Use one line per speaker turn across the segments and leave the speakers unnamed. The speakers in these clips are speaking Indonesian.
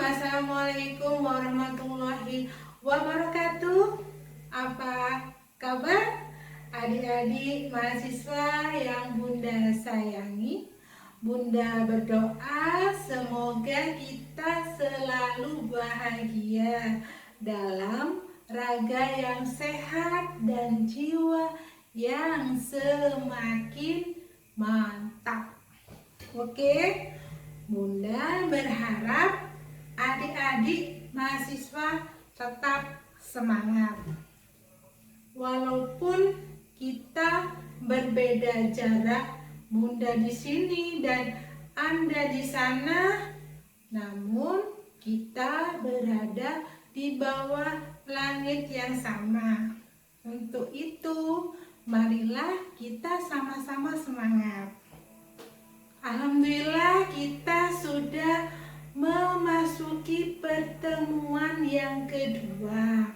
Assalamualaikum warahmatullahi wabarakatuh. Apa kabar adik-adik mahasiswa yang Bunda sayangi? Bunda berdoa semoga kita selalu bahagia dalam raga yang sehat dan jiwa yang semakin mantap. Oke, Bunda berharap adik-adik mahasiswa tetap semangat. Walaupun kita berbeda jarak, Bunda di sini dan Anda di sana, namun kita berada di bawah langit yang sama. Untuk itu, marilah kita sama-sama semangat. Alhamdulillah kita sudah memasuki pertemuan yang kedua.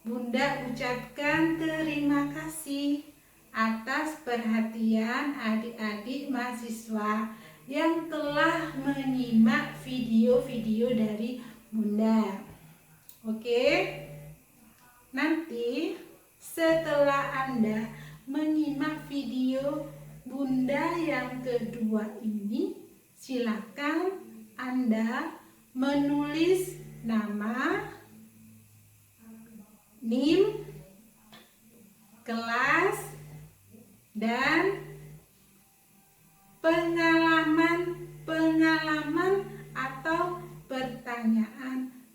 Bunda ucapkan terima kasih atas perhatian adik-adik mahasiswa yang telah menyimak video-video dari Bunda. Oke, nanti setelah Anda menyimak video Bunda yang kedua ini, silakan Anda menulis nama, NIM, kelas, dan pengalaman atau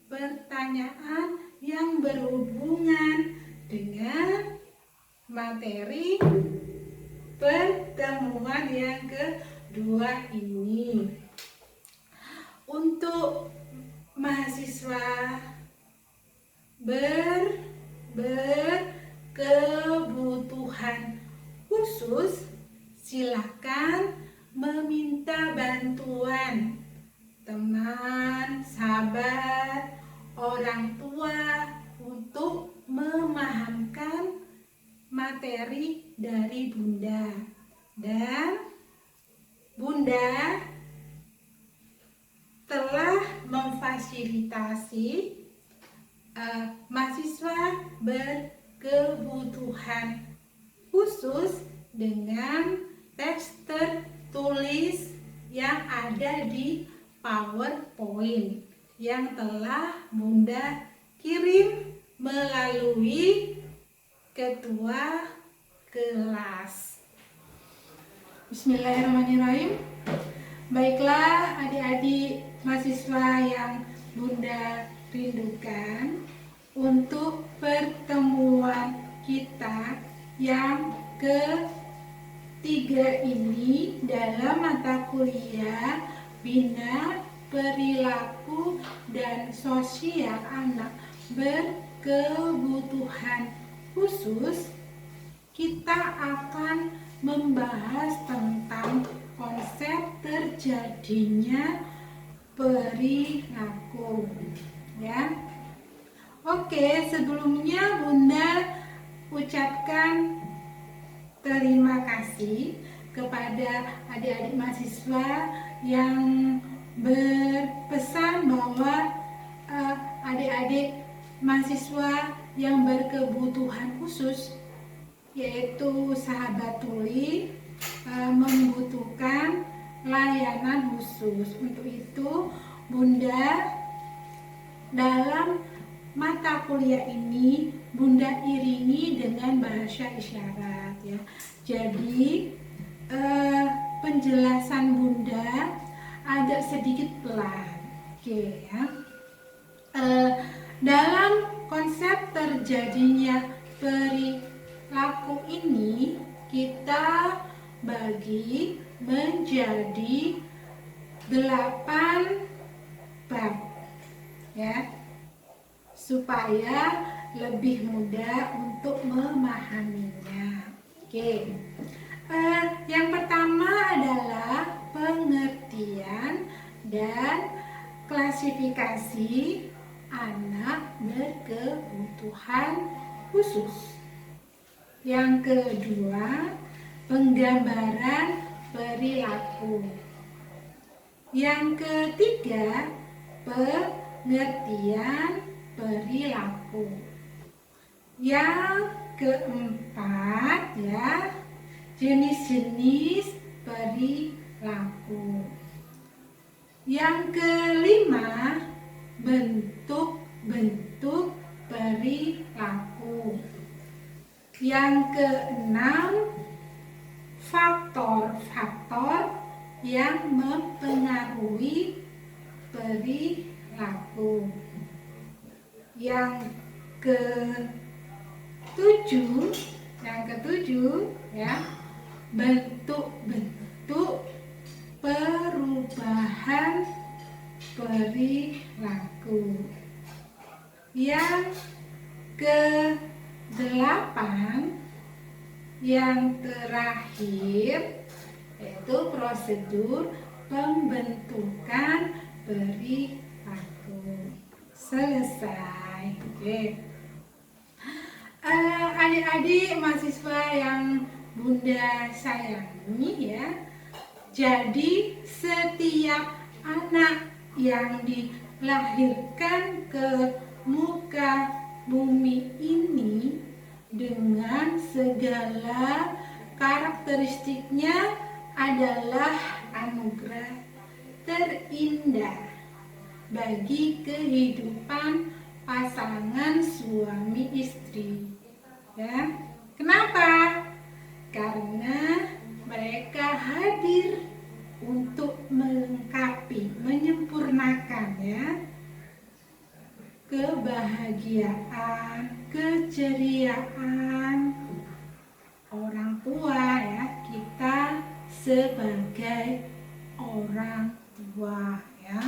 pertanyaan yang berhubungan dengan materi pertemuan yang kedua ini. Untuk mahasiswa berkebutuhan khusus, silakan meminta bantuan teman, sahabat, orang tua untuk memahamkan materi dari Bunda. Dan Bunda telah memfasilitasi mahasiswa berkebutuhan khusus dengan teks tertulis yang ada di PowerPoint yang telah Bunda kirim melalui ketua kelas. Bismillahirrahmanirrahim. Baiklah adik-adik mahasiswa yang Bunda rindukan, untuk pertemuan kita yang ketiga ini dalam mata kuliah Bina Perilaku dan Sosial Anak Berkebutuhan Khusus, kita akan membahas tentang konsep terjadinya perilaku, ya. Oke, sebelumnya Bunda ucapkan terima kasih kepada adik-adik mahasiswa yang berpesan bahwa adik-adik mahasiswa yang berkebutuhan khusus, yaitu sahabat tuli, membutuhkan layanan khusus. Untuk itu Bunda dalam mata kuliah ini Bunda iringi dengan bahasa isyarat, ya. Jadi penjelasan Bunda agak sedikit pelan. Oke, ya. Dalam konsep terjadinya perilaku ini kita bagi menjadi 8 bab, ya, supaya lebih mudah untuk memahaminya. Oke, yang pertama adalah pengertian dan klasifikasi anak berkebutuhan khusus. Yang kedua, penggambaran perilaku. Yang ketiga, pengertian perilaku. Yang keempat ya, jenis-jenis perilaku. Yang kelima, bentuk-bentuk perilaku. Yang keenam, faktor-faktor yang mempengaruhi perilaku. Yang ketujuh ya, bentuk-bentuk perubahan perilaku. Yang kedelapan, yang terakhir, yaitu prosedur pembentukan perilaku. Selesai. Oke. Adik-adik mahasiswa yang Bunda sayangi ya, jadi setiap anak yang dilahirkan ke muka bumi ini dengan segala karakteristiknya adalah anugerah terindah bagi kehidupan pasangan suami istri. Ya, kenapa? Karena mereka hadir untuk melengkapi, menyempurnakan ya kebahagiaan, keceriaan orang tua ya, kita sebagai orang tua ya.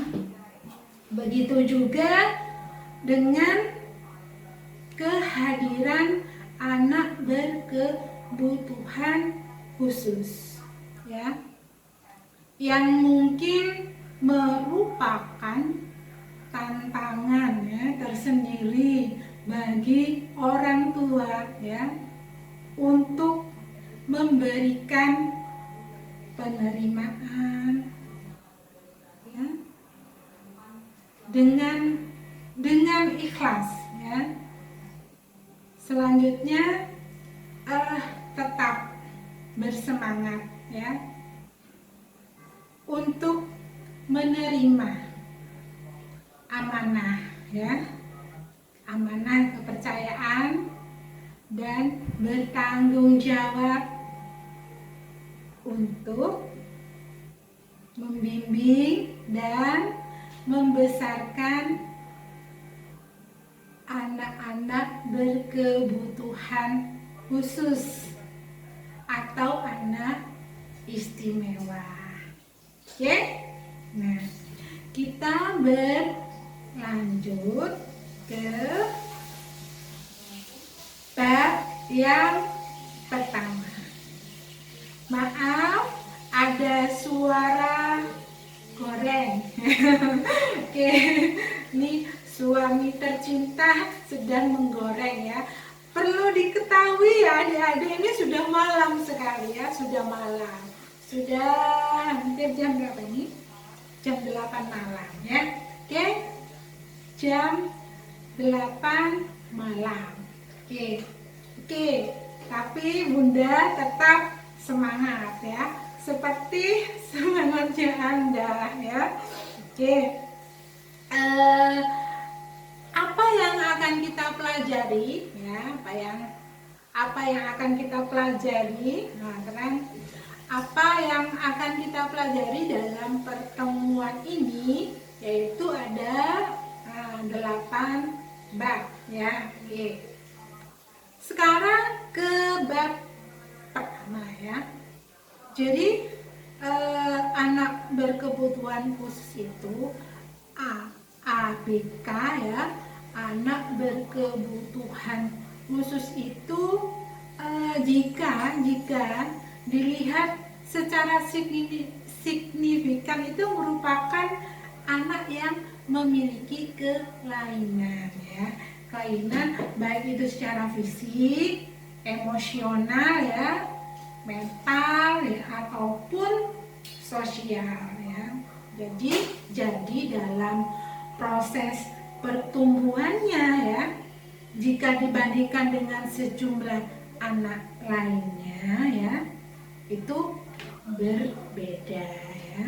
Begitu juga dengan kehadiran anak berkebutuhan khusus ya, yang mungkin merupakan tantangan ya tersendiri bagi orang tua ya untuk memberikan penerimaan ya dengan ikhlas ya. Selanjutnya tetap bersemangat ya untuk menerima amanah ya, amanah kepercayaan dan bertanggung jawab untuk membimbing dan membesarkan anak-anak berkebutuhan khusus atau anak istimewa. Oke? Nah, kita berlanjut ke bab yang pertama. Maaf, ada suara goreng. Oke, ini suami tercinta sedang menggoreng ya. Perlu diketahui ya adik-adik, ini sudah malam sekali ya, sudah malam. Sudah hampir jam berapa ini? Jam 8 malam ya. Oke, jam 8 malam. Oke, tapi Bunda tetap semangat ya, seperti semangatnya Anda ya. Oke, apa yang akan kita pelajari ya, apa yang akan kita pelajari, nah teman, apa yang akan kita pelajari dalam pertemuan ini, yaitu ada 8 bab ya. Oke, sekarang ke bab pertama ya. Jadi anak berkebutuhan khusus itu ABK ya, anak berkebutuhan khusus itu jika dilihat secara signifikan itu merupakan anak yang memiliki kelainan ya, kelainan baik itu secara fisik, emosional ya, mental ya, ataupun sosial ya. Jadi dalam proses pertumbuhannya ya, jika dibandingkan dengan sejumlah anak lainnya ya, itu berbeda ya.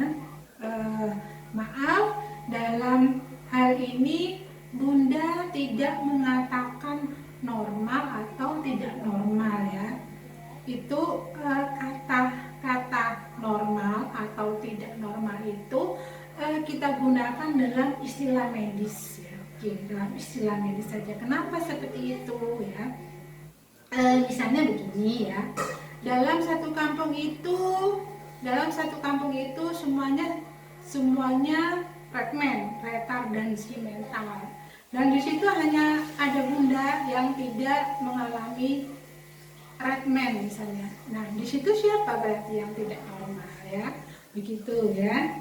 Maaf, dalam hal ini Bunda tidak mengatakan normal atau tidak normal ya. Itu kata-kata normal atau tidak normal itu kita gunakan dalam istilah medis ya. Oke, dalam istilah medis saja. Kenapa seperti itu ya? Misalnya begini ya. Dalam satu kampung itu semuanya retardansi mental. Dan di situ hanya ada Bunda yang tidak mengalami Redman misalnya. Nah, di situ siapa berarti yang tidak normal ya? Begitu ya.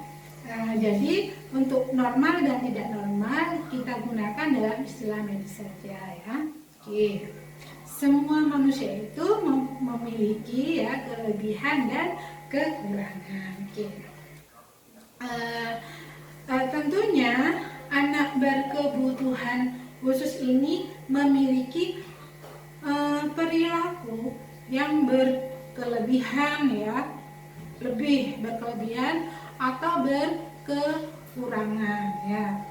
Jadi untuk normal dan tidak normal kita gunakan dalam istilah medis saja ya. Oke. Semua manusia itu memiliki ya kelebihan dan kekurangan. Oke. Tentunya anak berkebutuhan khusus ini memiliki perilaku yang berkelebihan ya, lebih berkelebihan atau berkekurangan ya.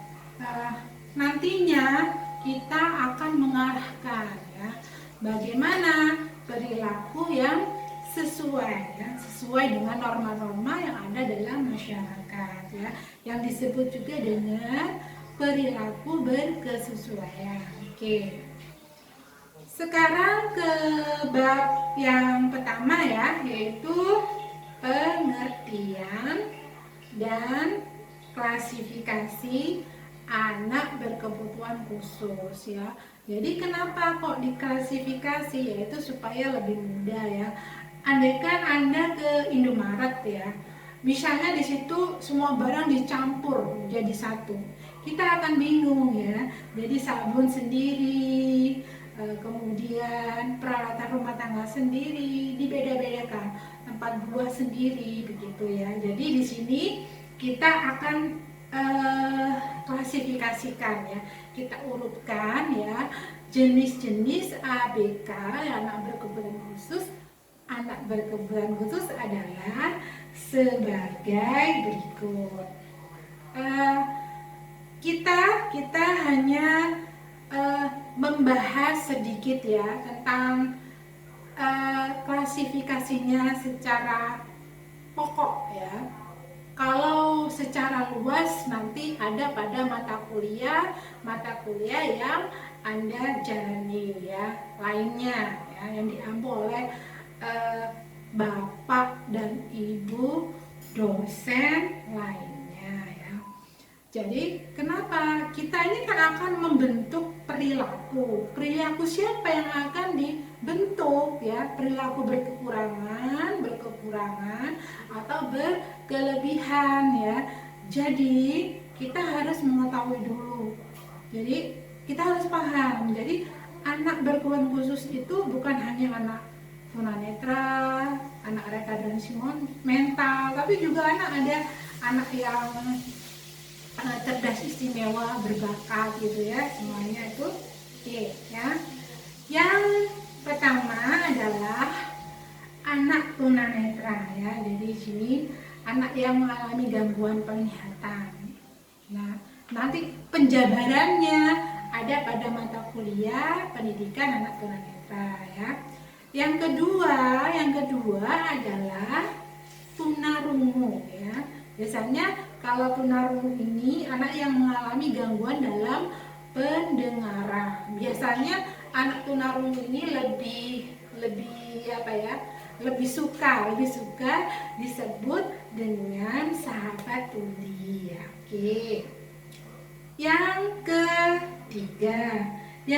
Nantinya kita akan mengarahkan ya, bagaimana perilaku yang sesuai ya, sesuai dengan norma-norma yang ada dalam masyarakat ya, yang disebut juga dengan perilaku berkesesuaian. Oke. Sekarang ke bab yang pertama ya, yaitu pengertian dan klasifikasi anak berkebutuhan khusus ya. Jadi kenapa kok diklasifikasi, yaitu supaya lebih mudah ya. Andaikan Anda ke Indomaret ya, misalnya di situ semua barang dicampur jadi satu, kita akan bingung ya. Jadi sabun sendiri, kemudian peralatan rumah tangga sendiri, dibeda-bedakan, tempat buah sendiri begitu ya. Jadi di sini kita akan klasifikasikan ya, kita urutkan ya jenis-jenis ABK anak berkebutuhan khusus. Anak berkebutuhan khusus adalah sebagai berikut. Kita hanya membahas sedikit ya tentang klasifikasinya secara pokok ya. Kalau secara luas nanti ada pada mata kuliah yang Anda jalani ya, lainnya ya, yang diambil oleh Bapak dan Ibu dosen lainnya ya. Jadi kenapa kita ini kan akan membentuk perilaku siapa yang akan dibentuk ya, perilaku berkekurangan atau berkelebihan ya. Jadi kita harus mengetahui dulu, jadi kita harus paham. Jadi anak berkebutuhan khusus itu bukan hanya anak tunanetra, anak retardansi mental, tapi juga ada anak yang cerdas istimewa, berbakat gitu ya, semuanya itu. Oke ya. Yang pertama adalah anak tunanetra ya. Jadi di sini anak yang mengalami gangguan penglihatan. Nah, nanti penjabarannya ada pada mata kuliah pendidikan anak tunanetra ya. Yang kedua adalah tunarungu ya. Biasanya kalau tunarungu ini anak yang mengalami gangguan dalam pendengaran. Biasanya anak tunarungu ini lebih suka disebut dengan sahabat tuli ya. Oke. Yang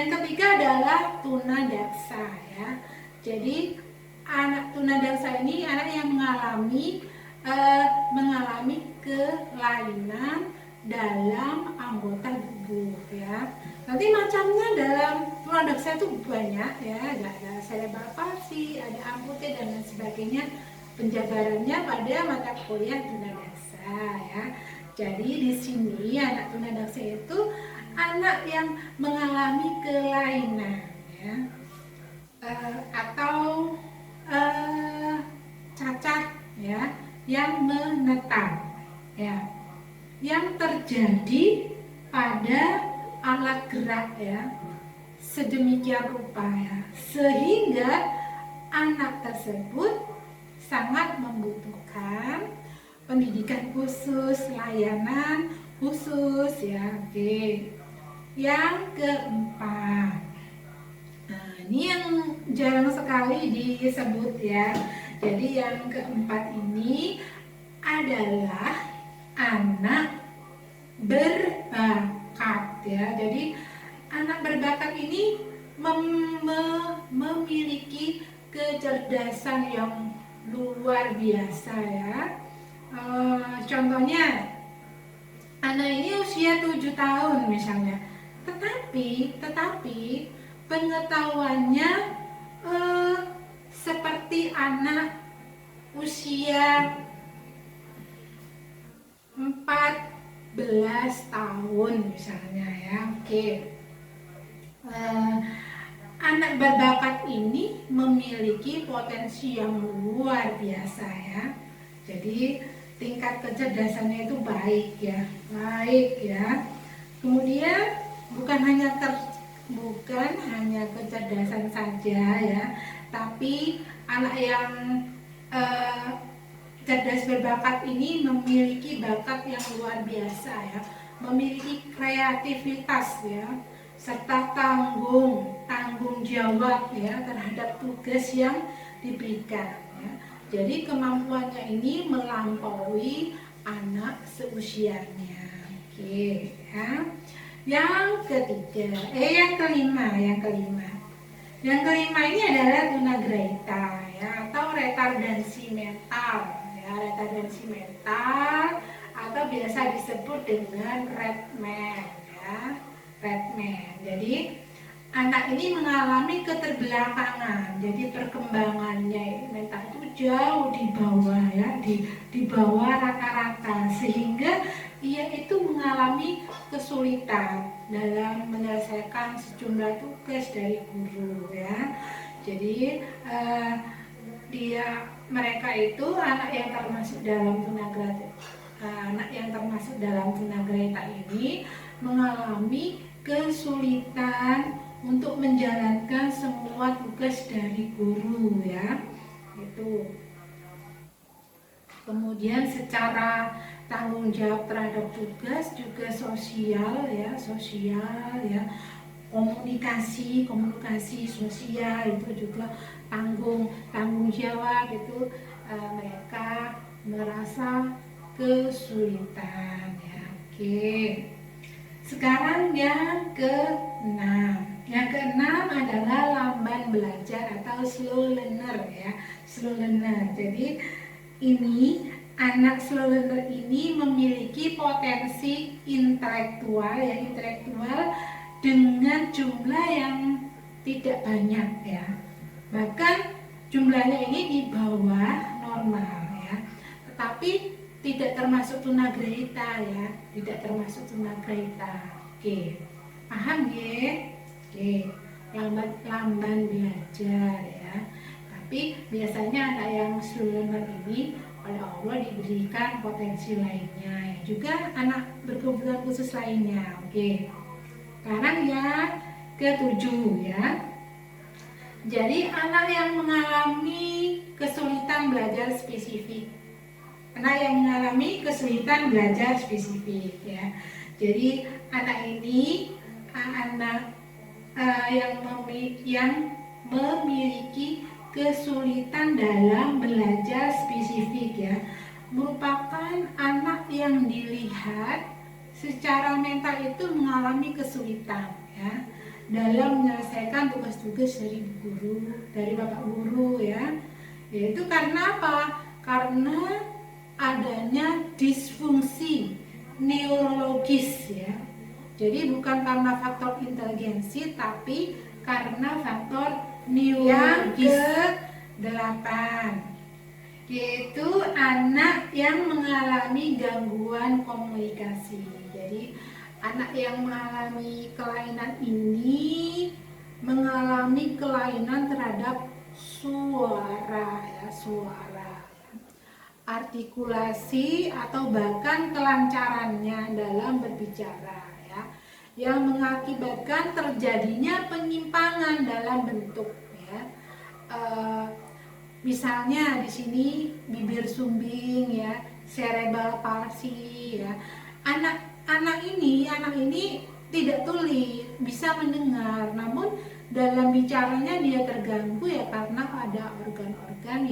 ketiga adalah tunadaksa ya. Jadi anak tunadaksa ini anak yang mengalami kelainan dalam anggota tubuh ya. Nanti macamnya dalam tunadaksa itu banyak ya, ada cerebral palsy, ada amputasi dan lain sebagainya. Penjabarannya pada mata kuliah tunadaksa ya. Jadi di sini anak tunadaksa itu anak yang mengalami kelainan, ya, atau cacat, ya, yang menetap, ya, yang terjadi pada alat gerak, ya, sedemikian rupa, ya, sehingga anak tersebut sangat membutuhkan pendidikan khusus, layanan khusus, ya. Oke. Yang keempat, nah ini yang jarang sekali disebut, ya. Jadi yang keempat ini adalah anak berbakat, ya. Jadi anak berbakat ini memiliki kecerdasan yang luar biasa, ya. Contohnya anak ini usia 7 tahun misalnya, tetapi pengetahuannya seperti anak usia 14 tahun misalnya, ya. Oke. Anak berbakat ini memiliki potensi yang luar biasa, ya. Jadi tingkat kecerdasannya itu baik, ya, Kemudian bukan hanya kecerdasan saja, ya, tapi anak yang cerdas berbakat ini memiliki bakat yang luar biasa, ya, memiliki kreativitas, ya, serta tanggung jawab, ya, terhadap tugas yang diberikan, ya. Jadi kemampuannya ini melampaui anak seusianya. Oke, ya. Yang kelima ini adalah tunagrahita, ya, atau retardansi mental, ya, atau biasa disebut dengan redman, ya, redman. Jadi anak ini mengalami keterbelakangan, jadi perkembangannya mental itu jauh di bawah, ya, di bawah rata-rata, sehingga ia itu mengalami kesulitan dalam menyelesaikan sejumlah tugas dari guru, ya. Jadi mereka itu anak yang termasuk dalam tunagrahita ini mengalami kesulitan untuk menjalankan semua tugas dari guru, ya, itu. Kemudian secara tanggung jawab terhadap tugas juga sosial, ya, komunikasi sosial itu juga tanggung jawab itu, mereka merasa kesulitan, ya. Oke. Sekarang yang keenam adalah lamban belajar atau slow learner, ya, Jadi ini anak slow learner ini memiliki potensi intelektual dengan jumlah yang tidak banyak, ya. Bahkan jumlahnya ini di bawah normal, ya. Tetapi tidak termasuk tunagrahita, ya, Oke, paham, ya? Oke, lamban belajar, ya. Tapi biasanya anak yang slow learner ini oleh Allah diberikan potensi lainnya, ya. Juga anak berkebutuhan khusus lainnya. Oke. Sekarang yang ketujuh, ya. Jadi anak yang mengalami kesulitan belajar spesifik. Ya. Jadi anak ini yang memiliki kesulitan dalam belajar spesifik, ya, merupakan anak yang dilihat secara mental itu mengalami kesulitan, ya, dalam menyelesaikan tugas-tugas dari bapak guru, ya. Yaitu karena apa? Karena adanya disfungsi neurologis, ya. Jadi bukan karena faktor inteligensi, tapi karena faktor neurologis. Yang ke-8 yaitu anak yang mengalami gangguan komunikasi. Jadi anak yang mengalami kelainan ini mengalami kelainan terhadap suara ya, suara, artikulasi atau bahkan kelancarannya dalam berbicara ya, yang mengakibatkan terjadinya penyimpangan dalam bentuk ya. Misalnya di sini bibir sumbing ya, cerebral palsy ya. Anak ini tidak tuli, bisa mendengar, namun dalam bicaranya dia terganggu ya karena ada organ-organ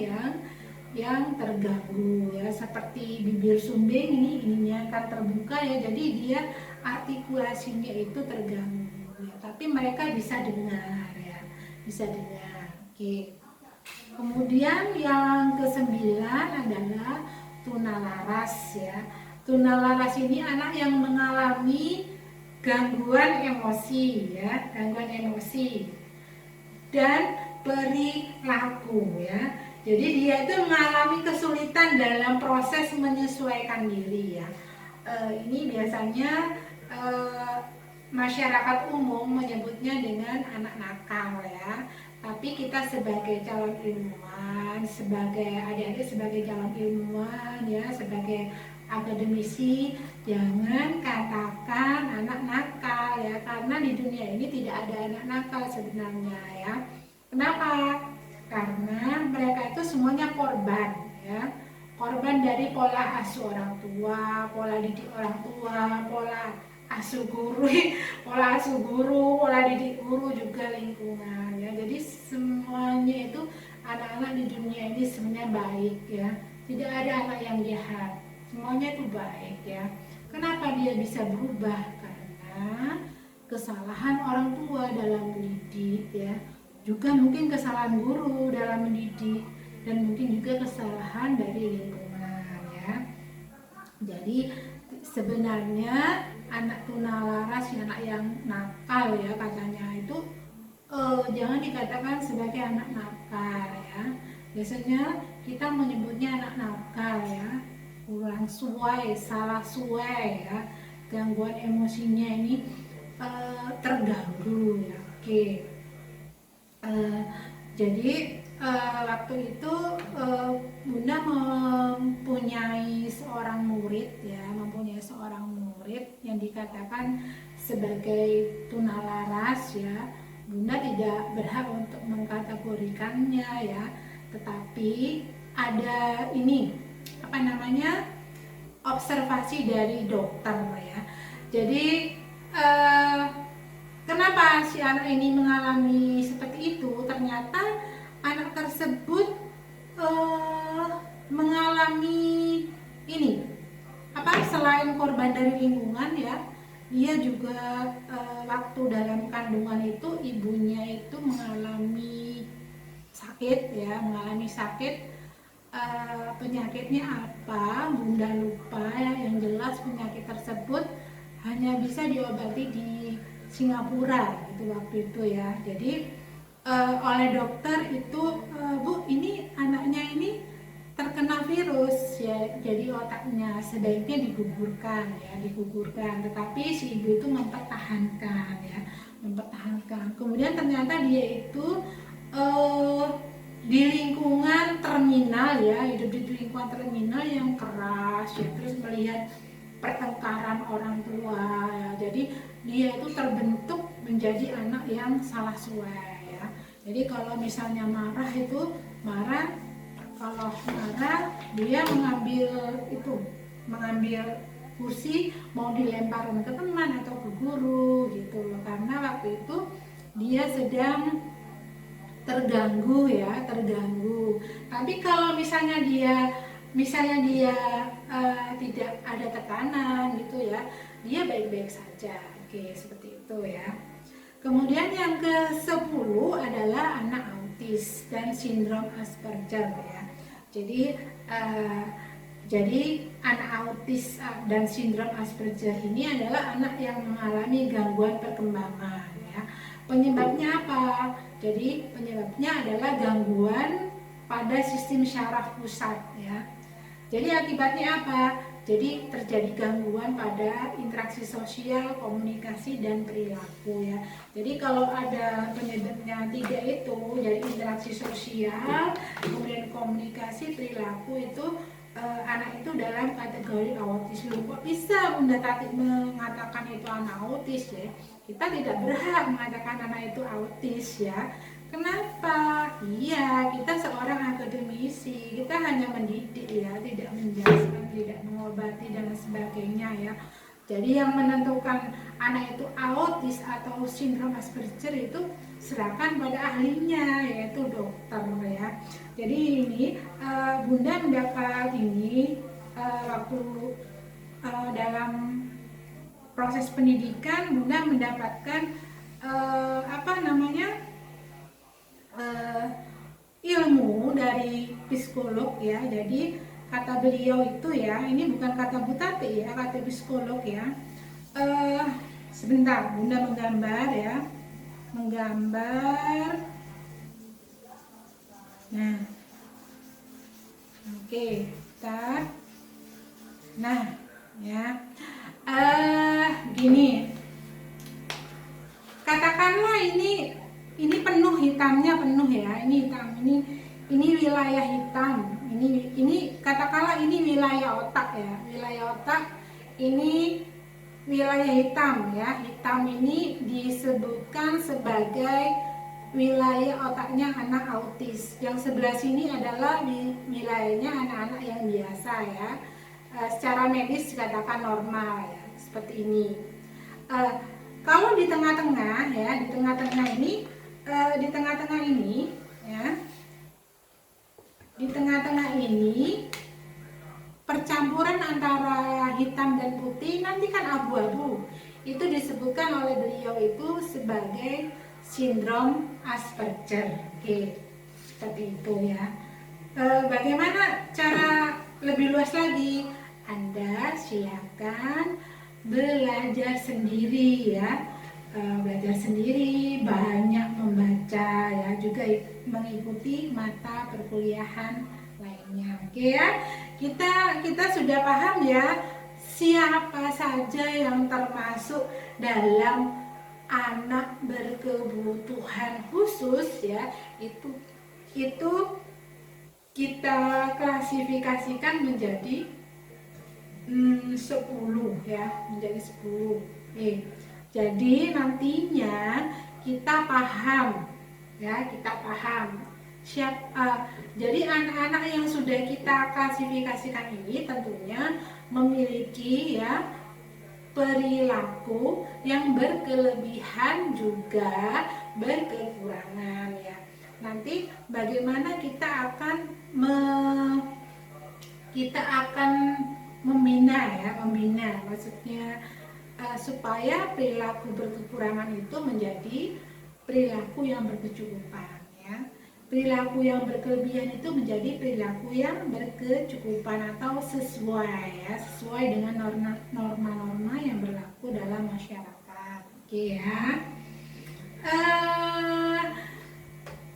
yang terganggu ya, seperti bibir sumbing ininya kan terbuka ya, jadi dia artikulasinya itu terganggu ya, tapi mereka bisa dengar ya, bisa dengar. Oke. Kemudian yang ke-9 adalah tunalaras ya. Tunalaras ini anak yang mengalami gangguan emosi ya, gangguan emosi dan perilaku ya. Jadi dia itu mengalami kesulitan dalam proses menyesuaikan diri ya. Ini biasanya masyarakat umum menyebutnya dengan anak nakal ya. Tapi kita sebagai calon ilmuwan, sebagai adik-adik sebagai calon ilmuwan ya, sebagai akademisi, jangan katakan anak nakal ya, karena di dunia ini tidak ada anak nakal sebenarnya ya. Kenapa? Karena mereka itu semuanya korban ya, korban dari pola asuh orang tua, pola didik orang tua, pola asuh guru, pola didik guru, juga lingkungan ya. Jadi semuanya itu anak-anak di dunia ini sebenarnya baik ya, tidak ada anak yang jahat, semuanya itu baik ya. Kenapa dia bisa berubah? Karena kesalahan orang tua dalam mendidik ya, juga mungkin kesalahan guru dalam mendidik, dan mungkin juga kesalahan dari lingkungan ya. Jadi sebenarnya anak tunalaras, anak yang nakal ya katanya itu jangan dikatakan sebagai anak nakal ya. Biasanya kita menyebutnya anak nakal ya, kurang suai, salah suai ya, gangguan emosinya ini terganggu ya. Oke. Jadi waktu itu Bunda mempunyai seorang murid ya, yang dikatakan sebagai tunalaras ya. Bunda tidak berhak untuk mengkategorikannya ya, tetapi ada ini observasi dari dokter ya. Jadi kenapa si anak ini mengalami seperti itu? Ternyata anak tersebut mengalami ini selain korban dari lingkungan ya, dia juga waktu dalam kandungan itu ibunya itu mengalami sakit ya, penyakitnya apa Bunda lupa ya, yang jelas penyakit tersebut hanya bisa diobati di Singapura gitu waktu itu ya. Jadi oleh dokter itu, Bu, ini anaknya ini terkena virus ya, jadi otaknya sebaiknya digugurkan, tetapi si ibu itu mempertahankan. Kemudian ternyata dia itu di lingkungan terminal ya, hidup di lingkungan terminal yang keras ya, terus melihat pertengkaran orang tua ya, jadi dia itu terbentuk menjadi anak yang salah suai ya. Jadi kalau misalnya kalau marah dia mengambil kursi mau dilemparin ke teman atau ke guru gitu loh, karena waktu itu dia sedang terganggu. Tapi kalau misalnya dia tidak ada tekanan gitu ya, dia baik-baik saja. Oke, seperti itu ya. Kemudian yang ke-10 adalah anak autis dan sindrom Asperger ya. Jadi anak autis dan sindrom Asperger ini adalah anak yang mengalami gangguan perkembangan ya. Penyebabnya apa? Jadi penyebabnya adalah gangguan pada sistem syaraf pusat ya. Jadi akibatnya apa? Jadi terjadi gangguan pada interaksi sosial, komunikasi, dan perilaku ya. Jadi kalau ada penyebabnya tiga itu, jadi interaksi sosial, kemudian komunikasi, perilaku itu anak itu dalam kategori autis. Loh, kok bisa Bunda Tati mengatakan itu anak autis ya? Kita tidak berhak mengatakan anak itu autis ya. Kenapa? Iya, kita seorang akademisi, kita hanya mendidik ya, tidak menjelaskan, tidak mengobati dan sebagainya ya. Jadi yang menentukan anak itu autis atau sindrom Asperger itu serahkan pada ahlinya, yaitu dokter ya. Jadi ini Bunda mendapat ini waktu dalam proses pendidikan Bunda mendapatkan ilmu dari psikolog ya. Jadi kata beliau itu ya, ini bukan kata Bu Tati ya, kata psikolog ya. Sebentar, Bunda menggambar ya, menggambar. Nah, oke, kita, nah ya, gini. Katakanlah ini penuh hitamnya, penuh ya, ini hitam, ini wilayah hitam, ini katakanlah ini wilayah otak ya, wilayah otak ini wilayah hitam ya. Hitam ini disebutkan sebagai wilayah otaknya anak autis. Yang sebelah sini adalah wilayahnya anak-anak yang biasa ya, secara medis dikatakan normal ya, seperti ini. Kalau di tengah-tengah ya, di tengah-tengah ini ya, di tengah-tengah ini percampuran antara hitam dan putih, nanti kan abu-abu. Itu disebutkan oleh beliau itu sebagai sindrom Asperger. Oke, seperti itu ya. Bagaimana cara lebih luas lagi? Anda silakan belajar sendiri ya, belajar sendiri, banyak membaca ya, juga mengikuti mata perkuliahan lainnya. Oke ya, kita sudah paham ya siapa saja yang termasuk dalam anak berkebutuhan khusus ya. Itu kita klasifikasikan menjadi 10 ya, menjadi 10. Jadi nantinya kita paham ya, jadi anak-anak yang sudah kita klasifikasikan ini tentunya memiliki ya perilaku yang berkelebihan juga berkekurangan ya. Nanti bagaimana kita akan membina ya, maksudnya supaya perilaku berkekurangan itu menjadi perilaku yang berkecukupan ya. Perilaku yang berkelebihan itu menjadi perilaku yang berkecukupan atau sesuai ya, sesuai dengan norma-norma yang berlaku dalam masyarakat. Oke ya.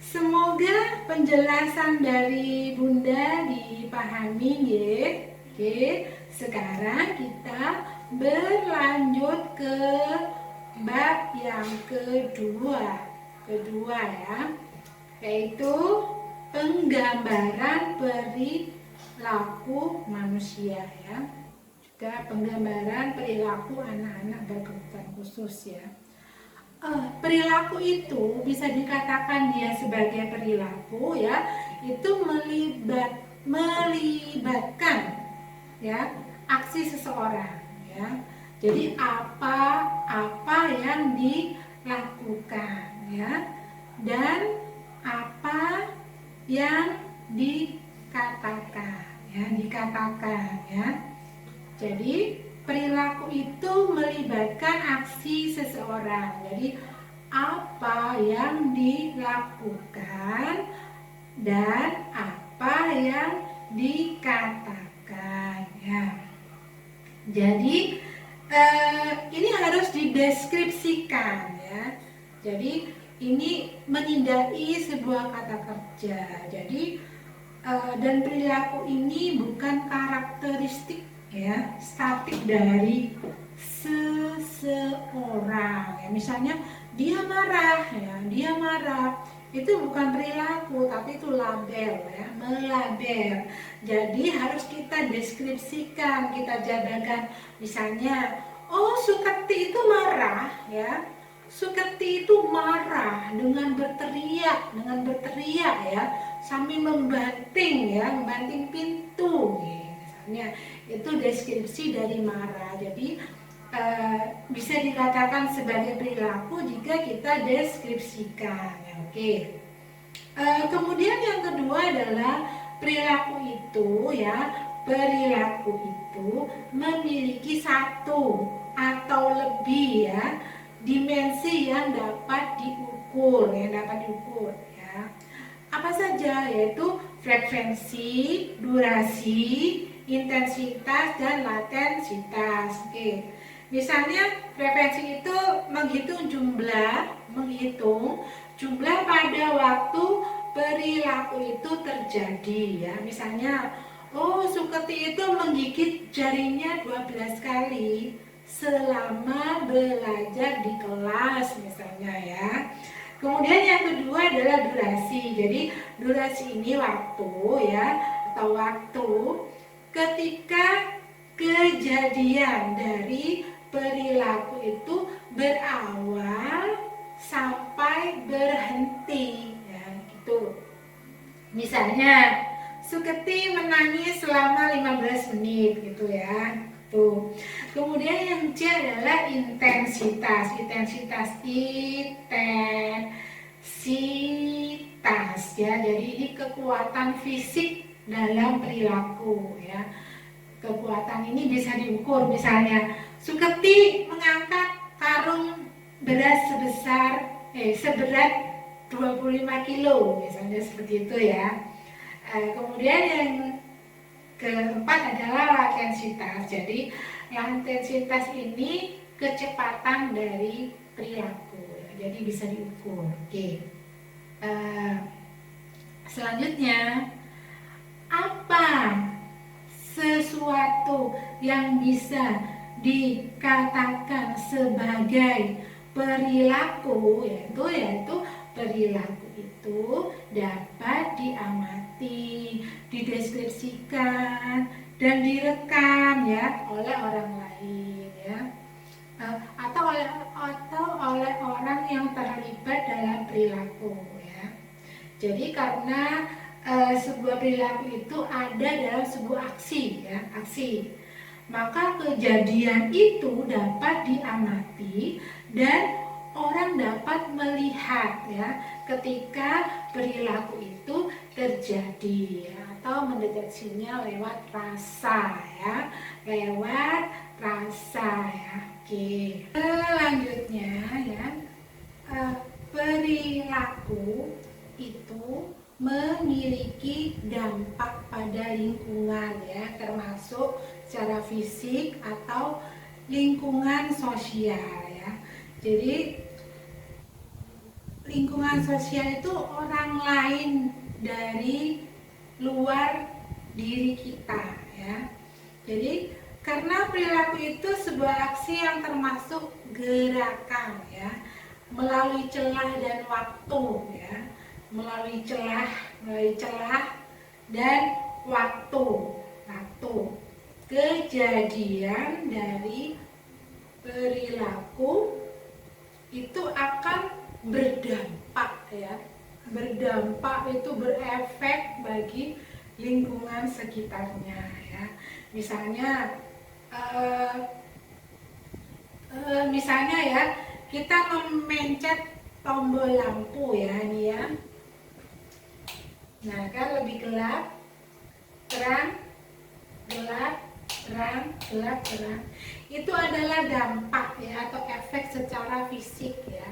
Semoga penjelasan dari Bunda dipahami ya. Oke, sekarang kita berlanjut ke bab yang kedua ya, yaitu penggambaran perilaku manusia ya, juga penggambaran perilaku anak-anak berkebutuhan khusus ya. Perilaku itu bisa dikatakan dia sebagai perilaku ya, itu melibatkan ya aksi seseorang ya. Jadi apa yang dilakukan ya, dan apa yang dikatakan ya. Jadi perilaku itu melibatkan aksi seseorang. Jadi apa yang dilakukan dan apa yang dikatakan ya. Jadi ini harus dideskripsikan ya. Jadi ini menyindahi sebuah kata kerja. Jadi Dan perilaku ini bukan karakteristik ya statik dari seseorang ya. Misalnya dia marah ya, dia marah itu bukan perilaku tapi itu label ya, melabel. Jadi harus kita deskripsikan, kita jabarkan. Misalnya, oh Suketi itu marah ya, Suketi itu marah dengan berteriak ya, sambil membanting ya, membanting pintu misalnya. Itu deskripsi dari marah. Jadi bisa dikatakan sebagai perilaku jika kita deskripsikan ya, oke. Kemudian yang kedua adalah perilaku itu memiliki satu atau lebih ya dimensi yang dapat diukur ya. Apa saja? Yaitu frekuensi, durasi, intensitas, dan latensitas. Oke. Misalnya frekuensi itu menghitung jumlah pada waktu perilaku itu terjadi ya. Misalnya, oh Suketi itu menggigit jarinya 12 kali selama belajar di kelas misalnya ya. Kemudian yang kedua adalah durasi. Jadi durasi ini waktu ya, atau waktu ketika kejadian dari perilaku itu berawal sampai berhenti ya, gitu. Misalnya Suketi menangis selama 15 menit gitu ya. Tuh. Kemudian yang C adalah intensitas. Intensitas ya. Jadi ini kekuatan fisik dalam perilaku ya. Kekuatan ini bisa diukur. Misalnya Suketi mengangkat karung beras seberat 25 kilo misalnya, seperti itu ya. Kemudian yang keempat adalah latensitas. Jadi latensitas ini kecepatan dari perilaku, jadi bisa diukur. Oke. Selanjutnya, apa sesuatu yang bisa dikatakan sebagai perilaku, yaitu perilaku itu dapat diamati, dideskripsikan, dan direkam ya oleh orang lain ya, atau oleh orang yang terlibat dalam perilaku ya. Jadi karena sebuah perilaku itu ada dalam sebuah aksi ya, maka kejadian itu dapat diamati dan orang dapat melihat ya ketika perilaku itu terjadi ya, atau mendeteksinya lewat rasa ya, Oke. Selanjutnya ya, perilaku itu memiliki dampak pada lingkungan ya, termasuk secara fisik atau lingkungan sosial ya. Jadi lingkungan sosial itu orang lain dari luar diri kita ya. Jadi karena perilaku itu sebuah aksi yang termasuk gerakan ya, melalui celah dan waktu ya, melalui celah dan waktu. Kejadian dari perilaku itu akan berdampak ya, itu berefek bagi lingkungan sekitarnya ya. Misalnya ya, kita memencet tombol lampu ya, ini ya. Nah kan lebih gelap, terang, gelap, terang. Itu adalah dampak ya, atau efek secara fisik ya.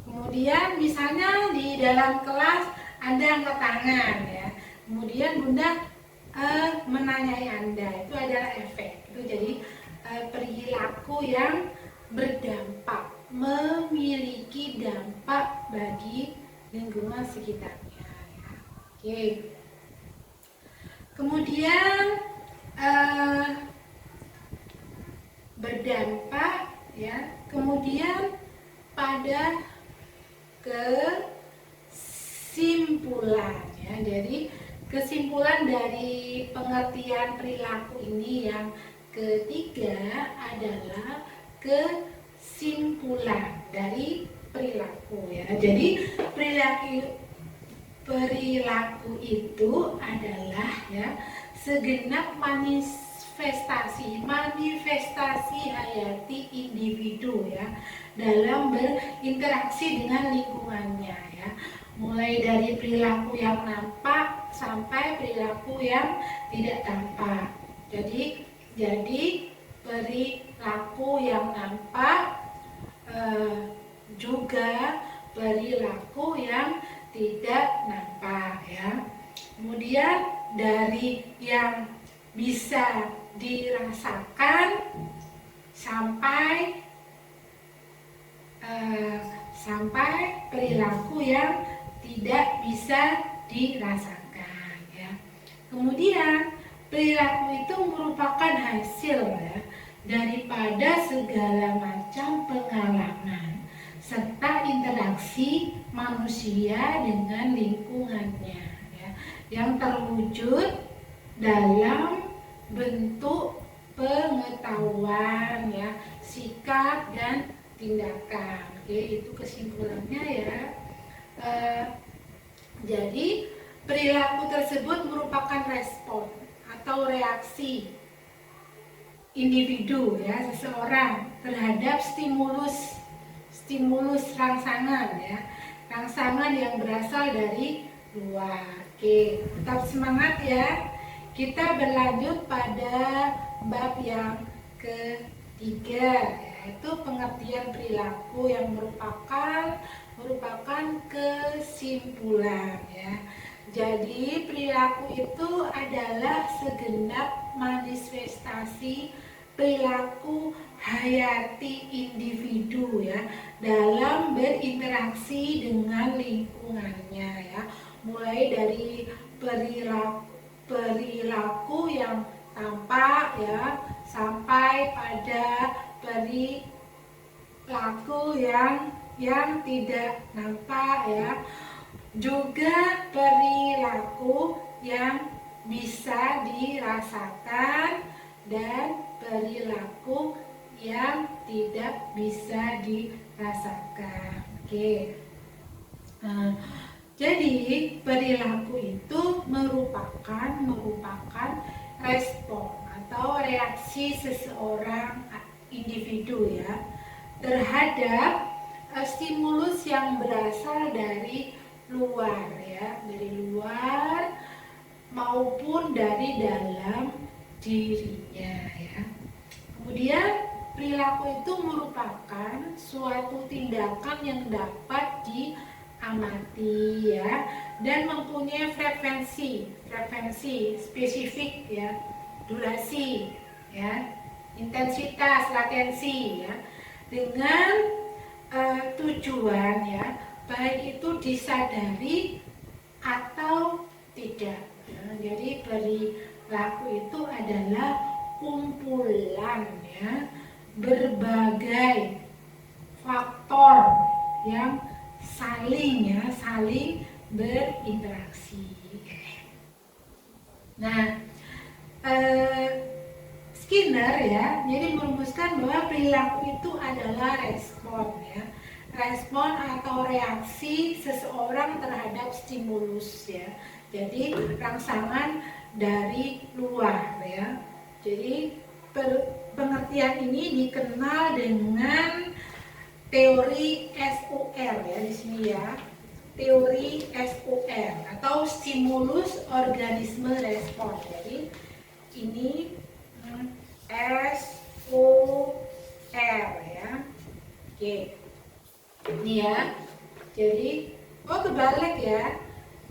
Kemudian misalnya di dalam kelas Anda angkat tangan ya, kemudian Bunda menanyai Anda, itu adalah efek. Itu jadi perilaku yang berdampak, memiliki dampak bagi lingkungan sekitarnya ya. Oke. Kemudian berdampak ya, kemudian pada kesimpulan ya. Jadi kesimpulan dari pengertian perilaku ini yang ketiga adalah kesimpulan dari perilaku ya. Jadi perilaku itu adalah ya segenap manifestasi hayati individu ya dalam berinteraksi dengan lingkungannya ya, mulai dari perilaku yang nampak sampai perilaku yang tidak tampak. Jadi perilaku yang nampak juga perilaku yang tidak nampak ya. Kemudian dari yang bisa dirasakan sampai perilaku yang tidak bisa dirasakan ya. Kemudian perilaku itu merupakan hasil ya daripada segala macam pengalaman serta interaksi manusia dengan lingkungannya ya, yang terwujud dalam bentuk pengetahuan ya, sikap dan tindakan. Oke, itu kesimpulannya ya. Jadi perilaku tersebut merupakan respon atau reaksi individu ya, seseorang terhadap stimulus rangsangan ya, rangsangan yang berasal dari luar. Oke, tetap semangat ya. Kita berlanjut pada bab yang ketiga, yaitu pengertian perilaku yang merupakan kesimpulan ya. Jadi perilaku itu adalah segenap manifestasi perilaku hayati individu ya dalam berinteraksi dengan lingkungannya ya, mulai dari perilaku yang tampak ya sampai pada perilaku yang tidak nampak ya, juga perilaku yang bisa dirasakan dan perilaku yang tidak bisa dirasakan. Oke. Jadi perilaku itu merupakan respon atau reaksi seseorang individu ya terhadap stimulus yang berasal dari luar ya, dari luar maupun dari dalam dirinya ya. Kemudian perilaku itu merupakan suatu tindakan yang dapat diamati ya dan mempunyai frekuensi spesifik ya, durasi ya, intensitas, latensi ya, dengan tujuan ya, baik itu disadari atau tidak ya. Jadi perilaku itu adalah kumpulan ya berbagai faktor yang saling berinteraksi. Nah, Skinner ya, jadi merumuskan bahwa perilaku itu adalah respon ya, respon atau reaksi seseorang terhadap stimulus ya. Jadi rangsangan dari luar ya. Jadi pengertian ini dikenal dengan teori SOR ya di sini ya. Teori SOR atau stimulus organisme respon. Jadi ini SOR ya. Oke. Ini ya. Jadi kebalik ya.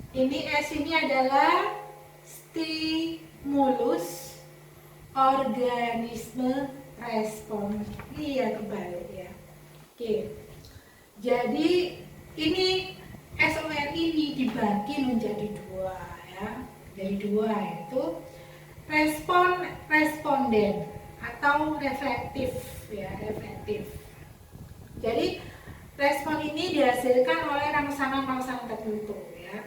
Ini S ini adalah stimulus organisme respon. Iya, kebalik ya. Oke. Jadi ini SOR ini dibagi menjadi dua ya. dari dua, yaitu responden atau reflektif ya, reflektif. Jadi respon ini dihasilkan oleh rangsangan-rangsangan tertentu ya.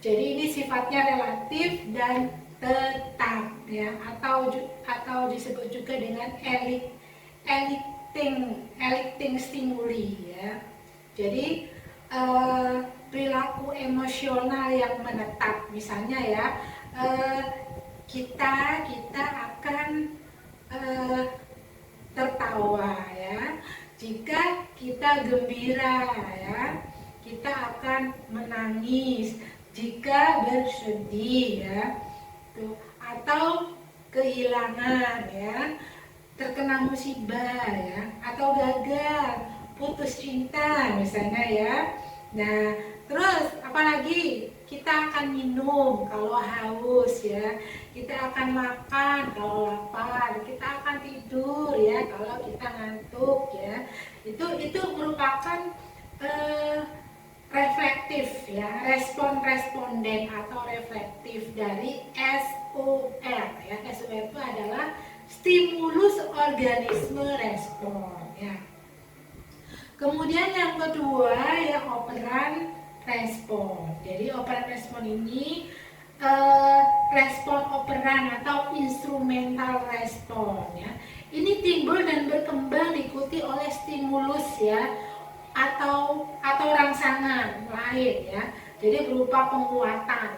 Jadi ini sifatnya relatif dan tetap ya, atau disebut juga dengan eliciting stimuli ya. Jadi perilaku emosional yang menetap, misalnya ya, kita akan tertawa ya. Jika kita gembira ya, kita akan menangis. Jika bersedih ya, atau kehilangan ya, terkena musibah ya, atau gagal, putus cinta misalnya ya. Nah, terus apalagi, kita akan minum kalau haus ya, kita akan makan kalau lapar, kita akan tidur ya kalau kita ngantuk ya. Itu merupakan reflektif ya, respon responden atau reflektif dari SOR ya. SOR itu adalah stimulus organisme respon ya. Kemudian yang kedua ya, operan respon. Jadi operan respon ini respon operan atau instrumental respon ya. Ini timbul dan berkembang diikuti oleh stimulus ya, atau rangsangan lain ya. Jadi berupa penguatan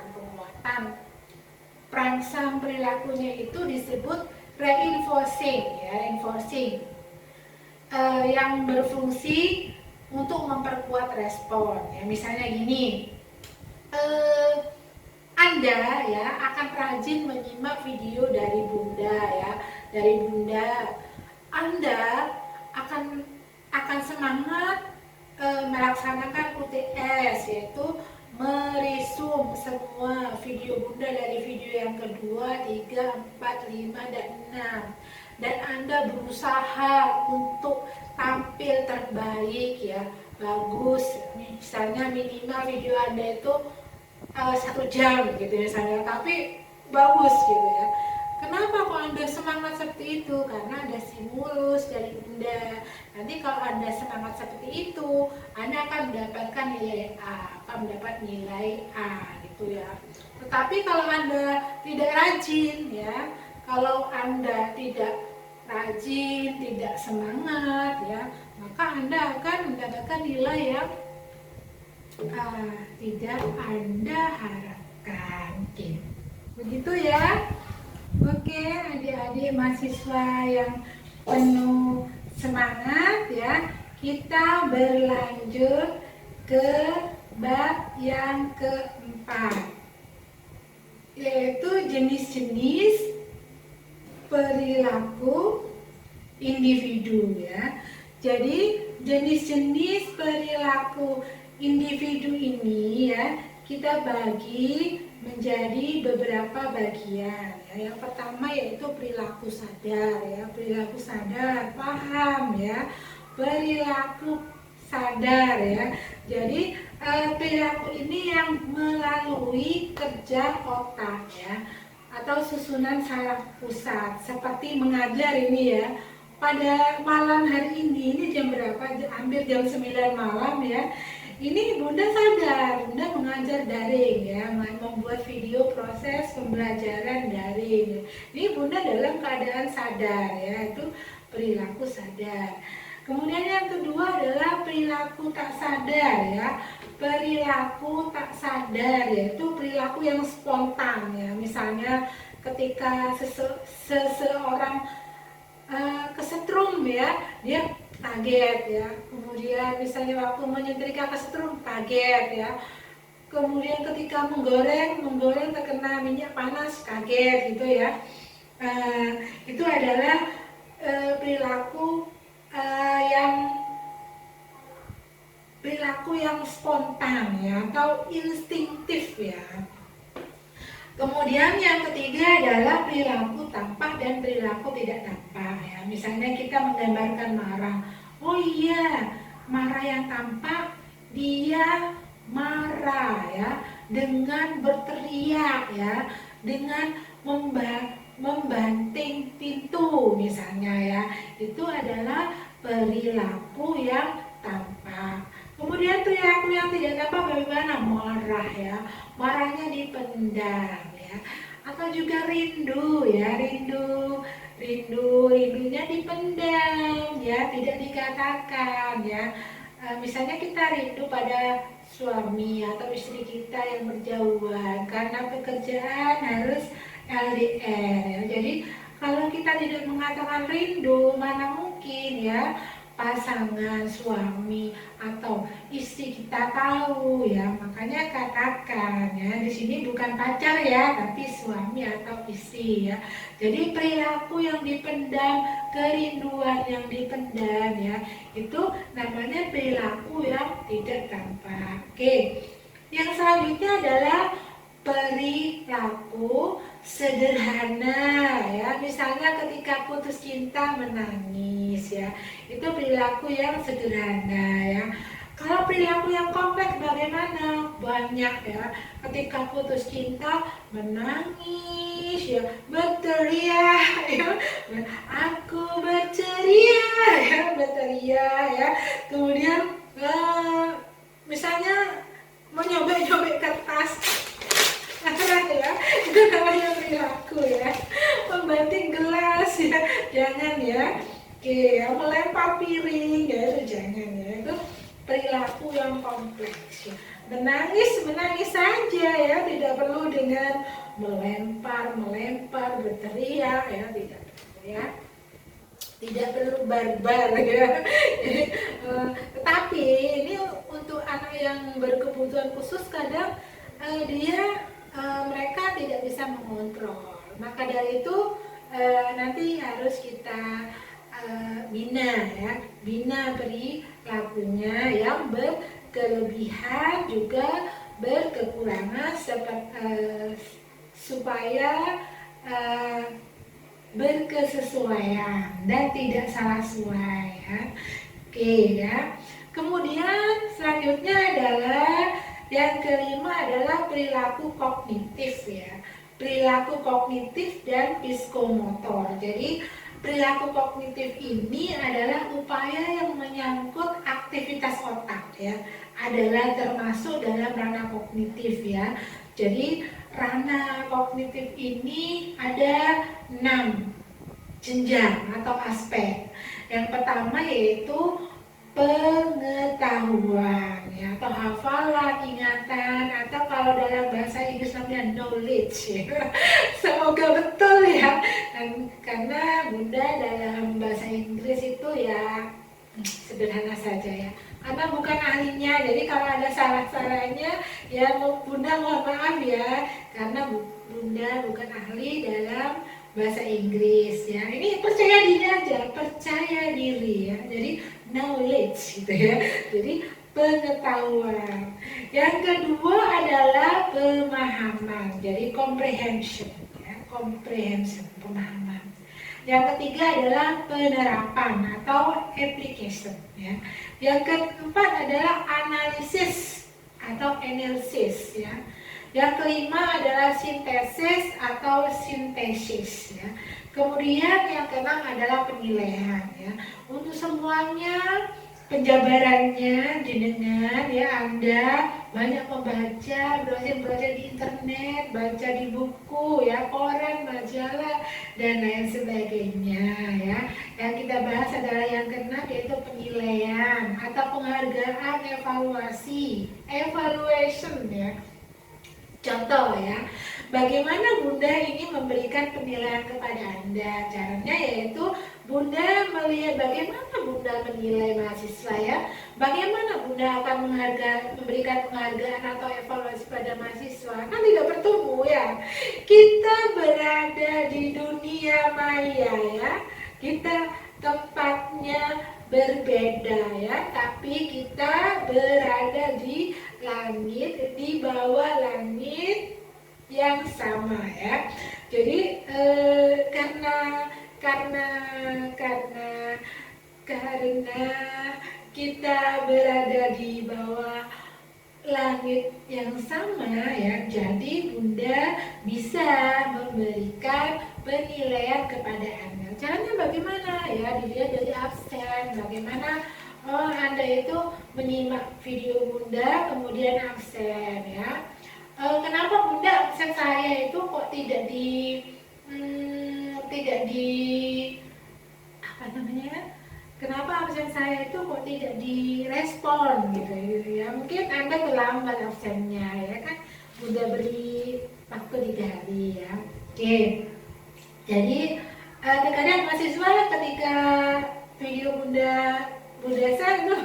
perangsang perilakunya itu disebut reinforcing ya, reinforcing yang berfungsi untuk memperkuat respon ya. Misalnya gini, Anda ya akan rajin menyimak video dari Bunda ya, dari Bunda. Anda akan semangat melaksanakan UTS, yaitu meresum semua video Bunda dari video yang kedua, 3, 4, 5, dan 6. Dan Anda berusaha untuk tampil terbaik ya, bagus. Misalnya minimal video Anda itu 1 jam gitu misalnya, tapi bagus gitu ya. Kenapa kok Anda semangat seperti itu? Karena ada stimulus dari Bunda. Nanti kalau Anda semangat seperti itu, Anda akan mendapatkan nilai A, akan mendapat nilai A gitu ya. Tetapi kalau Anda tidak rajin ya, kalau Anda tidak rajin, tidak semangat ya, maka Anda akan mendapatkan nilai yang tidak Anda harapkan. Begitu ya. Oke, adik-adik mahasiswa yang penuh semangat ya, kita berlanjut ke bab yang keempat, yaitu jenis-jenis perilaku individu ya. Jadi jenis-jenis perilaku individu ini ya, kita bagi menjadi beberapa bagian ya. Yang pertama yaitu perilaku sadar ya, perilaku sadar, paham ya, perilaku sadar ya. Jadi perilaku ini yang melalui kerja otak ya, atau susunan saraf pusat, seperti mengajar ini ya. Pada malam hari ini jam berapa? Hampir jam 9 malam ya. Ini Bunda sadar, Bunda mengajar daring ya, membuat video proses pembelajaran daring. Ini Bunda dalam keadaan sadar ya, itu perilaku sadar. Kemudian yang kedua adalah perilaku tak sadar ya. Perilaku tak sadar yaitu perilaku yang spontan ya. Misalnya ketika seseorang kesetrum ya, dia kaget ya. Kemudian misalnya waktu menyetrika kesetrum kaget ya. Kemudian ketika menggoreng terkena minyak panas kaget gitu ya. Itu adalah perilaku yang spontan ya, atau instinktif ya. Kemudian yang ketiga adalah perilaku tampak dan perilaku tidak tampak ya. Misalnya kita menggambarkan marah. Oh iya, marah yang tampak, dia marah ya dengan berteriak ya, dengan membanting pintu misalnya ya, itu adalah perilaku yang tampak. Kemudian perilaku yang tidak tampak bagaimana? Marah ya, marahnya dipendam ya, atau juga rindu ya, rindunya dipendam ya, tidak dikatakan ya. Misalnya kita rindu pada suami atau istri kita yang berjauhan karena pekerjaan harus LDR ya. Jadi kalau kita tidak mengatakan rindu, mana mungkin ya pasangan suami atau istri kita tahu ya. Makanya katakan ya, di sini bukan pacar ya, tapi suami atau istri ya. Jadi perilaku yang dipendam, kerinduan yang dipendam ya, itu namanya perilaku yang tidak tampak. Oke. Yang selanjutnya adalah perilaku sederhana ya, misalnya ketika putus cinta menangis ya, itu perilaku yang sederhana ya. Kalau perilaku yang kompleks bagaimana? Banyak ya, ketika putus cinta menangis ya, berteriak ya, aku berteriak ya, berteriak ya. Kemudian misalnya menyobek-nyobek kertas ya, itu namanya perilaku ya. Membanting gelas ya, jangan ya. Oke, melempar piring ya, itu jangan ya. Itu perilaku yang kompleks ya. Menangis saja ya, tidak perlu dengan melempar, berteriak ya, tidak perlu ya. Tidak perlu barbar ya. Tetapi ini untuk anak yang berkebutuhan khusus kadang mereka tidak bisa mengontrol. Maka dari itu nanti harus kita bina ya, bina perilakunya yang berkelebihan juga berkekurangan supaya berkesesuaian dan tidak salah suai ya. Oke ya. Kemudian selanjutnya adalah yang kelima adalah perilaku kognitif ya. Perilaku kognitif dan psikomotor. Jadi perilaku kognitif ini adalah upaya yang menyangkut aktivitas otak ya. Adalah termasuk dalam ranah kognitif ya. Jadi ranah kognitif ini ada 6 jenjang atau aspek. Yang pertama yaitu pengetahuan ya, atau hafalan, ingatan, atau kalau dalam bahasa Inggris namanya knowledge ya. Semoga betul ya. Karena Bunda dalam bahasa Inggris itu ya sederhana saja ya, karena bukan ahlinya, jadi kalau ada salah-salahnya ya Bunda mohon maaf ya, karena Bunda bukan ahli dalam bahasa Inggris ya. Ini percaya diri aja, percaya diri ya. Jadi knowledge gitu ya. Jadi pengetahuan. Yang kedua adalah pemahaman. Jadi comprehension ya, comprehension, pemahaman. Yang ketiga adalah penerapan atau application ya. Yang keempat adalah analisis atau analysis ya. Yang kelima adalah sintesis atau sintesis ya. Kemudian yang keenam adalah penilaian ya. Untuk semuanya penjabarannya jenengan ya, Anda banyak membaca, belajar di internet, baca di buku ya, koran, majalah dan lain sebagainya ya. Yang kita bahas adalah yang keenam yaitu penilaian atau penghargaan, evaluation ya. Contoh ya, bagaimana Bunda ini memberikan penilaian kepada Anda? Caranya yaitu Bunda melihat bagaimana Bunda menilai mahasiswa ya. Bagaimana Bunda akan memberikan penghargaan atau evaluasi pada mahasiswa? Kan tidak bertemu ya. Kita berada di dunia maya ya. Kita tempatnya berbeda ya, tapi kita berada di langit, di bawah langit yang sama ya. Jadi karena kita berada di bawah langit yang sama ya, jadi Bunda bisa memberikan penilaian kepada Anda. Caranya bagaimana ya? Dilihat dari absen, bagaimana Anda itu menyimak video Bunda kemudian absen ya. Kenapa Bunda absen saya itu kok tidak di apa namanya? Kenapa absen saya itu kok tidak direspon gitu ya? Mungkin Anda terlambat absennya ya kan? Bunda beri waktu 3 hari ya. Oke. Jadi terkadang mahasiswa ketika video Bunda saya itu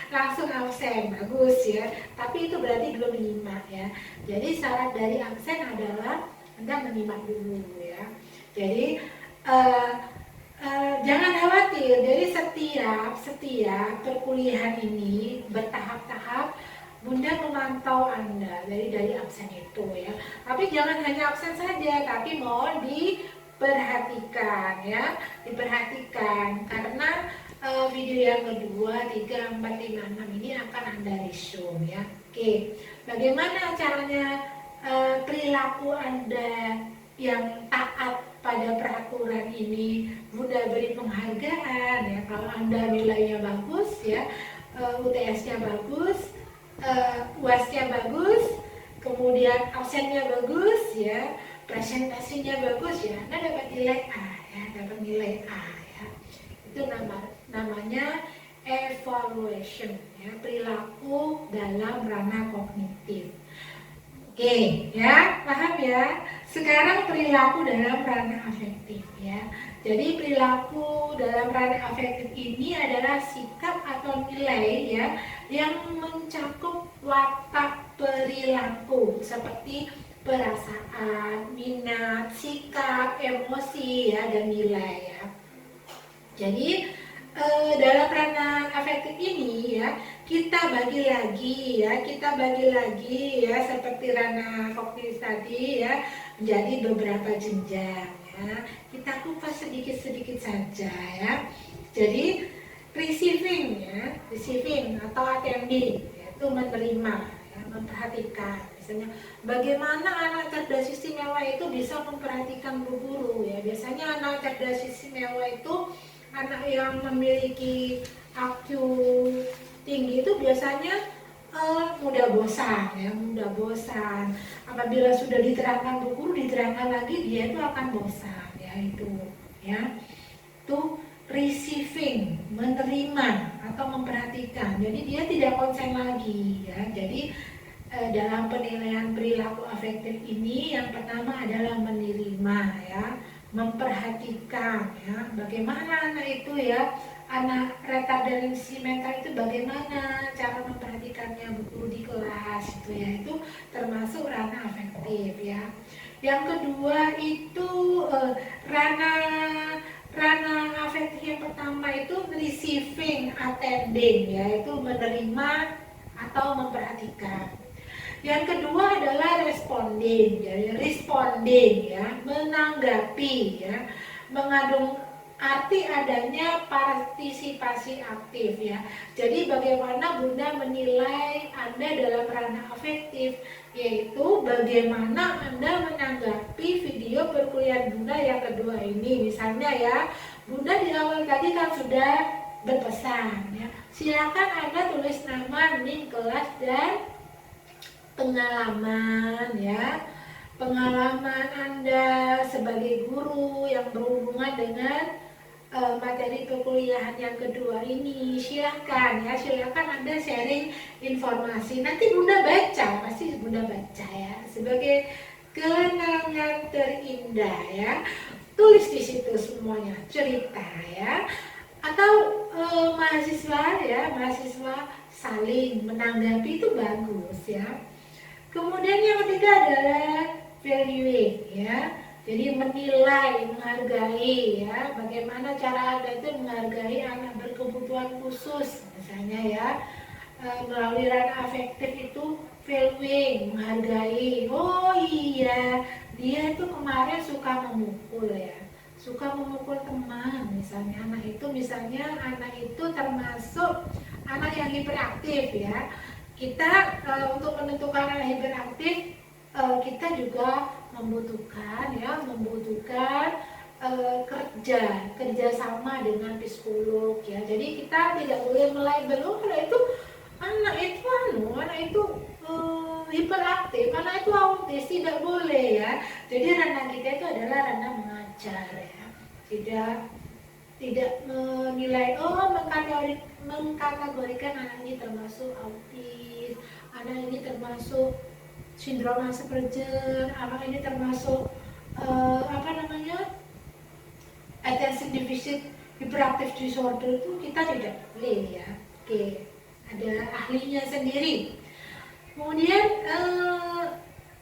langsung absen, bagus ya. Tapi itu berarti belum menyimak ya. Jadi syarat dari absen adalah Anda menyimak dulu ya. Jadi jangan khawatir, jadi setiap perkuliahan ini bertahap-tahap Bunda memantau Anda dari absen itu ya. Tapi jangan hanya absen saja, tapi mohon diperhatikan ya, diperhatikan karena video yang kedua, 3, 4, 5, 6 ini akan Anda resume ya. Oke, bagaimana caranya perilaku Anda yang taat pada peraturan ini? Bunda beri penghargaan ya, kalau Anda nilainya bagus ya, UTS-nya bagus, UAS-nya bagus, kemudian absennya bagus ya, presentasinya bagus ya, Anda dapat nilai A ya, dapat nilai A ya. Itu namanya evaluation ya, perilaku dalam ranah kognitif. Oke, ya, paham ya? Sekarang perilaku dalam ranah afektif ya. Jadi perilaku dalam ranah afektif ini adalah sikap atau nilai ya yang mencakup watak perilaku seperti perasaan, minat, sikap, emosi ya, dan nilai ya. Jadi dalam ranah afektif ini ya kita bagi lagi ya seperti ranah kognitif tadi ya menjadi beberapa jenjang ya. Kita kupas sedikit saja ya. Jadi receiving atau attending yaitu menerima ya, memperhatikan. Misalnya bagaimana anak cerdas istimewa itu bisa memperhatikan guru ya. Biasanya anak cerdas istimewa itu anak yang memiliki IQ tinggi itu biasanya mudah bosan. Apabila sudah diterangkan bu guru, diterangkan lagi dia itu akan bosan ya itu ya. Itu receiving, menerima atau memperhatikan. Jadi dia tidak konsen lagi ya. Jadi dalam penilaian perilaku afektif ini yang pertama adalah menerima ya, memperhatikan ya, bagaimana anak itu ya, anak retardasi mental itu bagaimana cara memperhatikannya bu guru di kelas itu ya, itu termasuk ranah afektif ya. Yang kedua itu ranah afektif yang pertama itu receiving, attending ya, itu menerima atau memperhatikan. Yang kedua adalah responding, jadi responding ya, menanggapi ya, mengandung arti adanya partisipasi aktif ya. Jadi bagaimana Bunda menilai Anda dalam ranah afektif, yaitu bagaimana Anda menanggapi video perkuliahan Bunda yang kedua ini. Misalnya ya, Bunda di awal tadi kan sudah berpesan ya, silakan Anda tulis nama, NIM, kelas, dan pengalaman ya, pengalaman Anda sebagai guru yang berhubungan dengan materi perkuliahan yang kedua ini. Silakan Anda sharing informasi, nanti Bunda baca, pasti Bunda baca ya, sebagai kenangan terindah ya. Tulis di situ semuanya, cerita ya, atau mahasiswa saling menanggapi, itu bagus ya. Kemudian yang ketiga adalah valuing ya. Jadi menilai, menghargai ya. Bagaimana cara Anda itu menghargai anak berkebutuhan khusus misalnya ya. Melalui ranah afektif itu valuing, menghargai. Oh iya, dia itu kemarin suka memukul ya. Suka memukul teman misalnya. Anak itu termasuk anak yang hiperaktif ya. kita untuk menentukan anak hiperaktif kita juga membutuhkan kerjasama dengan psikolog ya. Jadi kita tidak boleh melabel anak itu hiperaktif, anak itu autis, tidak boleh ya. Jadi ranah kita itu adalah ranah mengajar ya. Tidak menilai mengkategorikan anak ini termasuk autis, anak ini termasuk sindrom Asperger, anak ini termasuk attention deficit hyperactive disorder, itu kita tidak boleh ya. Oke, ada ahlinya sendiri. Kemudian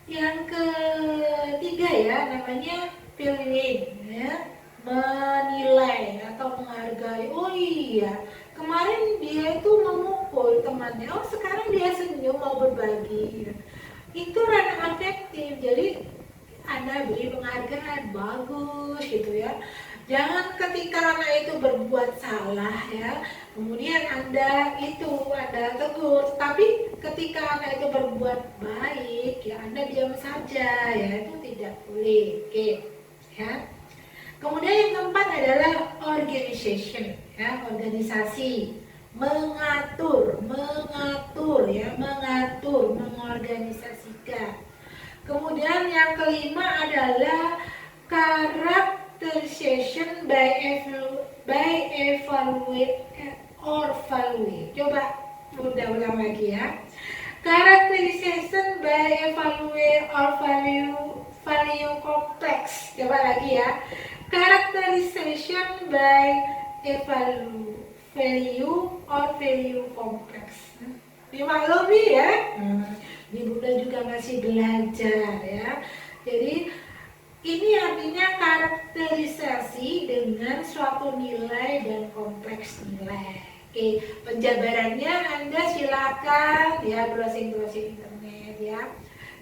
yang ketiga ya, namanya valuing ya, menilai atau menghargai. Oh iya, kemarin dia itu memukul temannya, oh sekarang dia senyum mau berbagi. Itu ranah afektif. Jadi Anda beri penghargaan, bagus gitu ya. Jangan ketika anak itu berbuat salah ya, kemudian Anda tegur. Tapi ketika anak itu berbuat baik ya, Anda diam saja ya, itu tidak boleh. Oke ya. Kemudian yang keempat adalah organization ya, organisasi, mengatur, mengorganisasikan. Kemudian yang kelima adalah characterization by evaluate or value. Coba ulang lagi ya. Characterization by evaluate or value complex. Coba lagi ya. Characterization by value or value complex. Dimaklumi ya. Di Bunda juga masih belajar ya. Jadi ini artinya karakterisasi dengan suatu nilai dan kompleks nilai. Oke, penjabarannya Anda silakan ya browsing internet ya.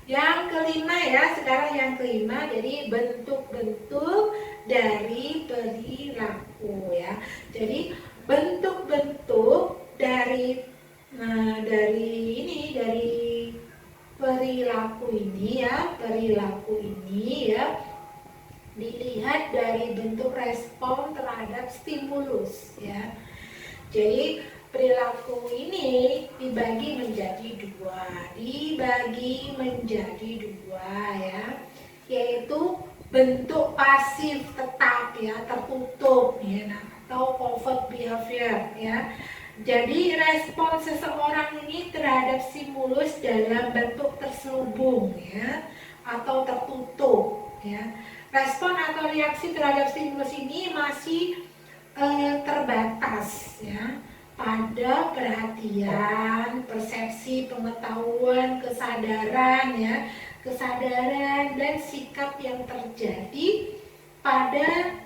Yang kelima ya, sekarang yang kelima, jadi bentuk-bentuk dari perilaku ya. Jadi bentuk-bentuk dari perilaku ini ya dilihat dari bentuk respon terhadap stimulus ya. Jadi perilaku ini dibagi menjadi dua ya, yaitu bentuk pasif tetap ya, tertutup ya, atau covert behavior ya. Jadi respon seseorang ini terhadap stimulus dalam bentuk terselubung ya, atau tertutup ya. Respon atau reaksi terhadap stimulus ini masih terbatas ya, pada perhatian, persepsi, pengetahuan, kesadaran dan sikap yang terjadi pada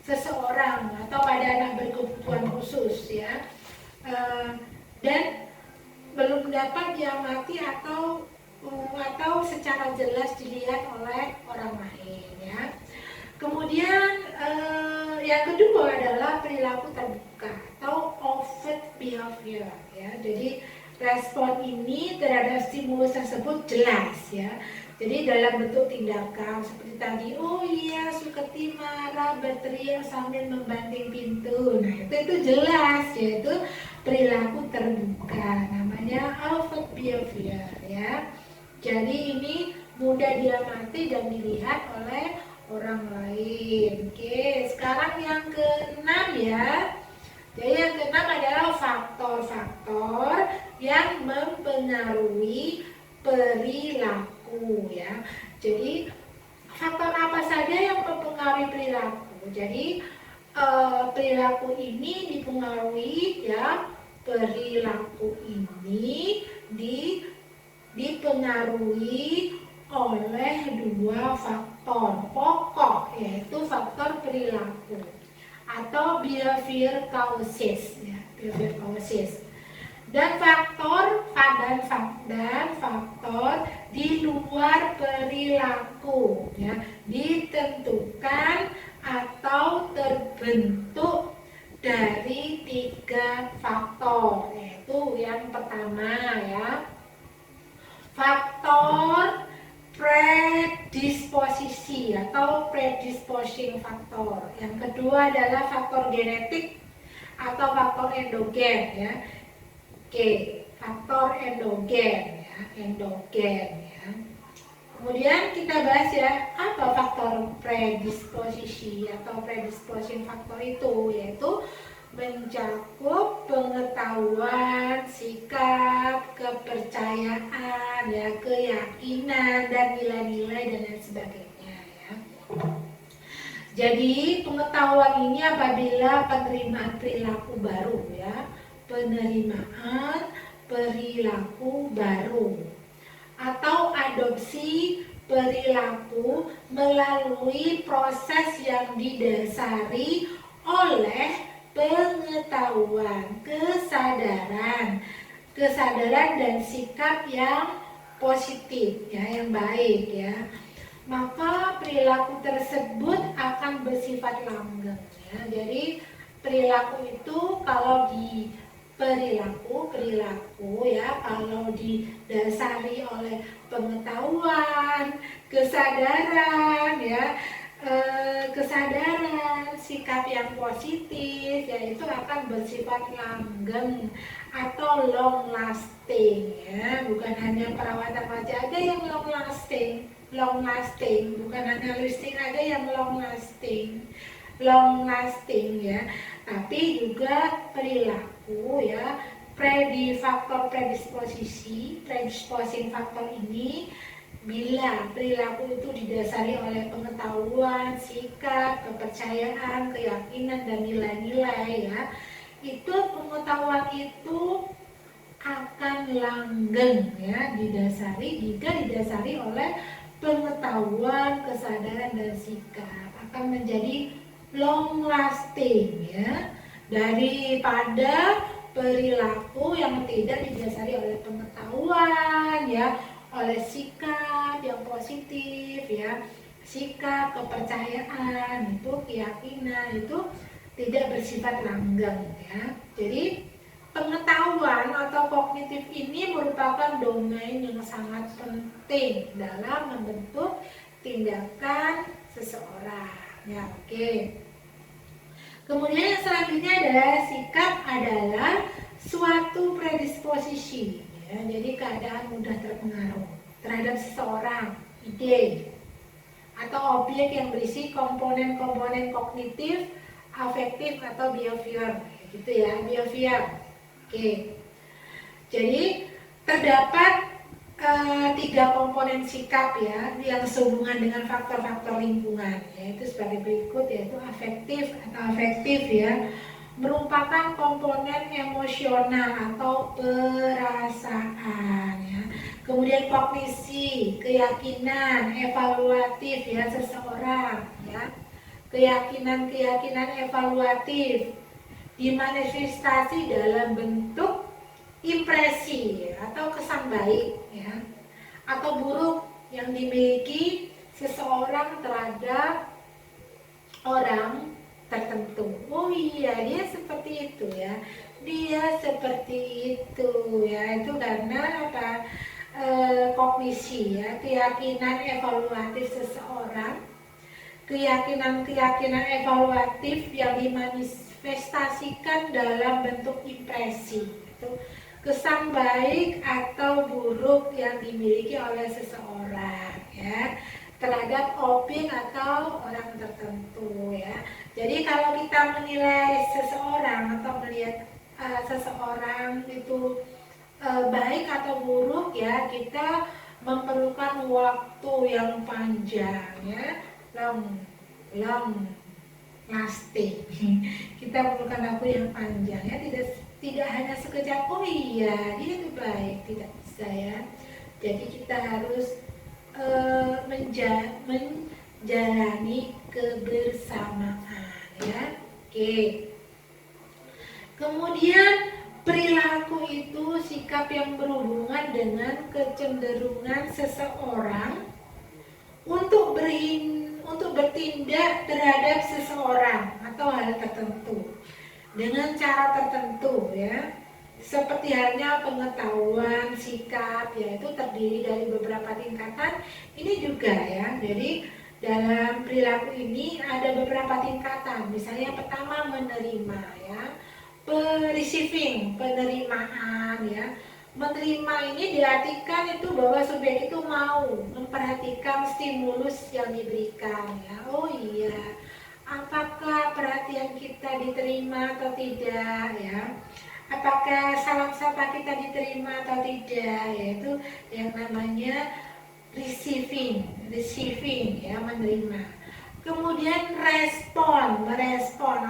seseorang atau pada anak berkebutuhan khusus ya. Dan belum dapat diamati atau secara jelas dilihat oleh orang lain ya. Kemudian yang kedua adalah perilaku terbuka atau overt behavior ya. Jadi respon ini terhadap stimulus tersebut jelas ya. Jadi dalam bentuk tindakan seperti tadi, oh iya Suketi marah berteriak sambil membanting pintu. Nah itu jelas, yaitu perilaku terbuka, namanya overt behavior ya. Jadi ini mudah diamati dan dilihat oleh orang lain. Oke, sekarang yang keenam ya. Jadi yang keenam adalah faktor-faktor yang mempengaruhi perilaku ya. Jadi faktor apa saja yang mempengaruhi perilaku? Jadi perilaku ini dipengaruhi ya, perilaku ini dipengaruhi oleh dua faktor pokok, yaitu faktor perilaku atau behavior causes ya, behavior causes, dan faktor di luar perilaku ya, ditentukan atau terbentuk dari tiga faktor, yaitu yang pertama pertama ya, faktor predisposisi atau predisposing factor. Yang kedua adalah faktor genetik atau faktor endogen ya. Oke, faktor endogen ya, Kemudian kita bahas ya, apa faktor predisposisi atau predisposing factor itu, yaitu mencakup pengetahuan, sikap, kepercayaan, ya, keyakinan dan nilai-nilai dan lain sebagainya ya. Jadi pengetahuan ini apabila penerimaan perilaku baru ya, penerimaan perilaku baru atau adopsi perilaku melalui proses yang didasari oleh pengetahuan, kesadaran dan sikap yang positif ya, yang baik ya. Maka perilaku tersebut akan bersifat langgeng ya. Jadi perilaku itu kalau di perilaku ya, kalau didasari oleh pengetahuan, kesadaran ya, sikap yang positif ya, itu akan bersifat langgeng atau long lasting ya. Bukan hanya perawatan wajah aja yang long lasting, bukan hanya lipstick aja yang long lasting ya, tapi juga perilaku ya, faktor predisposing factor ini bila perilaku itu didasari oleh pengetahuan, sikap, kepercayaan, keyakinan dan nilai-nilai ya, itu pengetahuan itu akan langgeng ya, jika didasari oleh pengetahuan, kesadaran dan sikap, akan menjadi long lasting ya, daripada perilaku yang tidak didasari oleh pengetahuan ya, oleh sikap yang positif ya, sikap, kepercayaan, itu keyakinan, itu tidak bersifat langgeng ya. Jadi pengetahuan atau kognitif ini merupakan domain yang sangat penting dalam membentuk tindakan seseorang ya. Oke. Kemudian yang selanjutnya adalah sikap adalah suatu predisposisi ya, jadi keadaan mudah terpengaruh terhadap seseorang, ide atau objek yang berisi komponen-komponen kognitif, afektif atau behavior gitu ya, behavior. Oke. Jadi terdapat 3 komponen sikap ya yang sehubungan dengan faktor-faktor lingkungan, yaitu sebagai berikut, yaitu afektif ya, merupakan komponen emosional atau perasaan ya. Kemudian kognisi, keyakinan, evaluatif ya seseorang ya. Keyakinan evaluatif dimanifestasi dalam bentuk impresi atau kesan baik ya, atau buruk yang dimiliki seseorang terhadap orang tertentu. Oh iya, dia seperti itu ya, itu karena apa? Kognisi ya, keyakinan evaluatif seseorang, keyakinan evaluatif yang dimanifestasikan dalam bentuk impresi, itu kesan baik atau buruk yang dimiliki oleh seseorang ya, terhadap objek atau orang tertentu ya. Jadi kalau kita menilai seseorang atau melihat seseorang itu baik atau buruk ya, kita memerlukan waktu yang panjang ya, long lasting. Kita memerlukan waktu yang panjang ya, tidak hanya sekejap, oh iya dia itu baik, tidak bisa ya. Jadi kita harus menjalani kebersamaan ya. Oke. Kemudian perilaku itu sikap yang berhubungan dengan kecenderungan seseorang untuk bertindak terhadap seseorang atau hal tertentu dengan cara tertentu ya. Seperti halnya pengetahuan, sikap, yaitu terdiri dari beberapa tingkatan. Ini juga ya, jadi dalam perilaku ini ada beberapa tingkatan. Misalnya pertama menerima ya, receiving, penerimaan ya. Menerima ini diartikan itu bahwa subjek itu mau memperhatikan stimulus yang diberikan ya. Oh iya, apakah perhatian kita diterima atau tidak ya? Apakah salam sapa kita diterima atau tidak? Yaitu yang namanya receiving ya, menerima. Kemudian merespon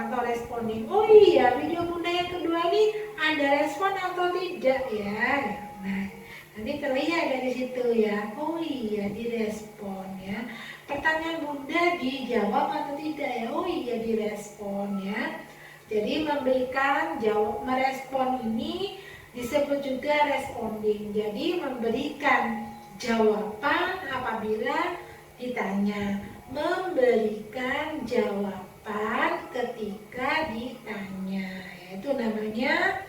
atau responding. Oh iya, video bunda yang kedua ini ada respon atau tidak ya? Nah, nanti terlihat dari situ ya. Oh iya, direspon ya. Pertanyaan bunda dijawab atau tidak ya? Oh iya, direspon ya. Jadi memberikan jawab, merespon ini disebut juga responding. Jadi memberikan jawaban apabila ditanya, memberikan jawaban ketika ditanya, yaitu namanya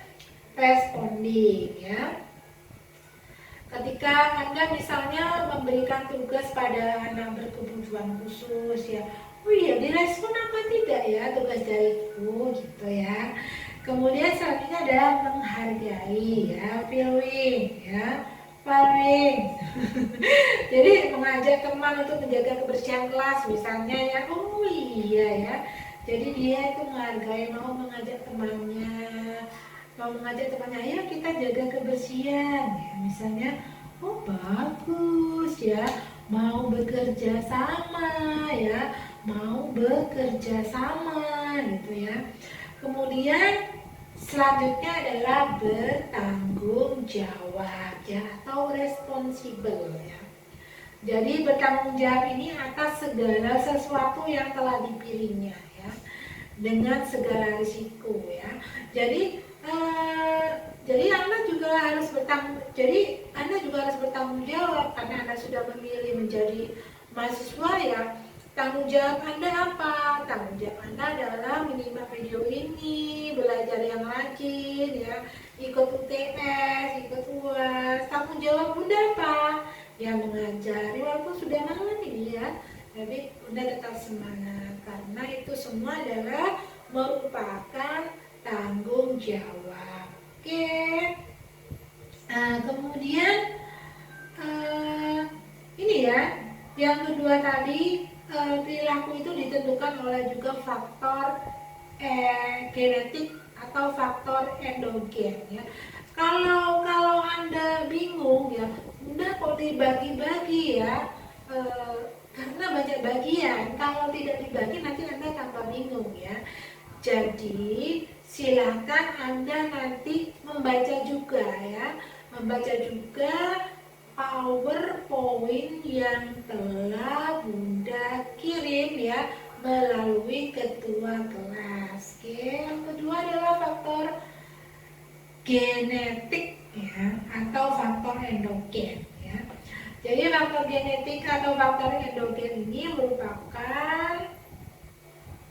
responding ya. Ketika Anda misalnya memberikan tugas pada anak berkebutuhan khusus ya, oh iya, direspon apa tidak ya tugas dariku gitu ya. Kemudian selanjutnya adalah menghargai ya, valuing. Jadi mengajak teman untuk menjaga kebersihan kelas misalnya ya, oh iya ya. Jadi dia itu menghargai, mau mengajak temannya, ayo kita jaga kebersihan ya, misalnya. Oh bagus ya, mau bekerja sama ya, gitu ya. Kemudian selanjutnya adalah bertanggung jawab ya, atau responsible ya. Jadi bertanggung jawab ini atas segala sesuatu yang telah dipilihnya ya, dengan segala risiko ya. Jadi Anda juga harus bertanggung jawab karena Anda sudah memilih menjadi mahasiswa ya. Tanggung jawab Anda apa? Tanggung jawab Anda adalah menyimak video ini, belajar yang rajin ya, ikut UTS, ikut UAS. Tanggung jawab Bunda apa? Ya mengajari walaupun sudah malam ini ya, tapi Bunda tetap semangat karena itu semua adalah merupakan tanggung jawab. Oke. Nah, kemudian ini ya, yang kedua tadi, perilaku itu ditentukan oleh juga faktor genetik atau faktor endogen ya. Kalau Anda bingung ya, Bunda kok dibagi-bagi ya, karena banyak bagian. Kalau tidak dibagi nanti Anda tambah bingung ya. Jadi silakan Anda nanti membaca juga ya, PowerPoint yang telah Bunda kirim ya melalui ketua kelas. Oke, yang kedua adalah faktor genetik ya, atau faktor endogen ya. Jadi faktor genetik atau faktor endogen ini merupakan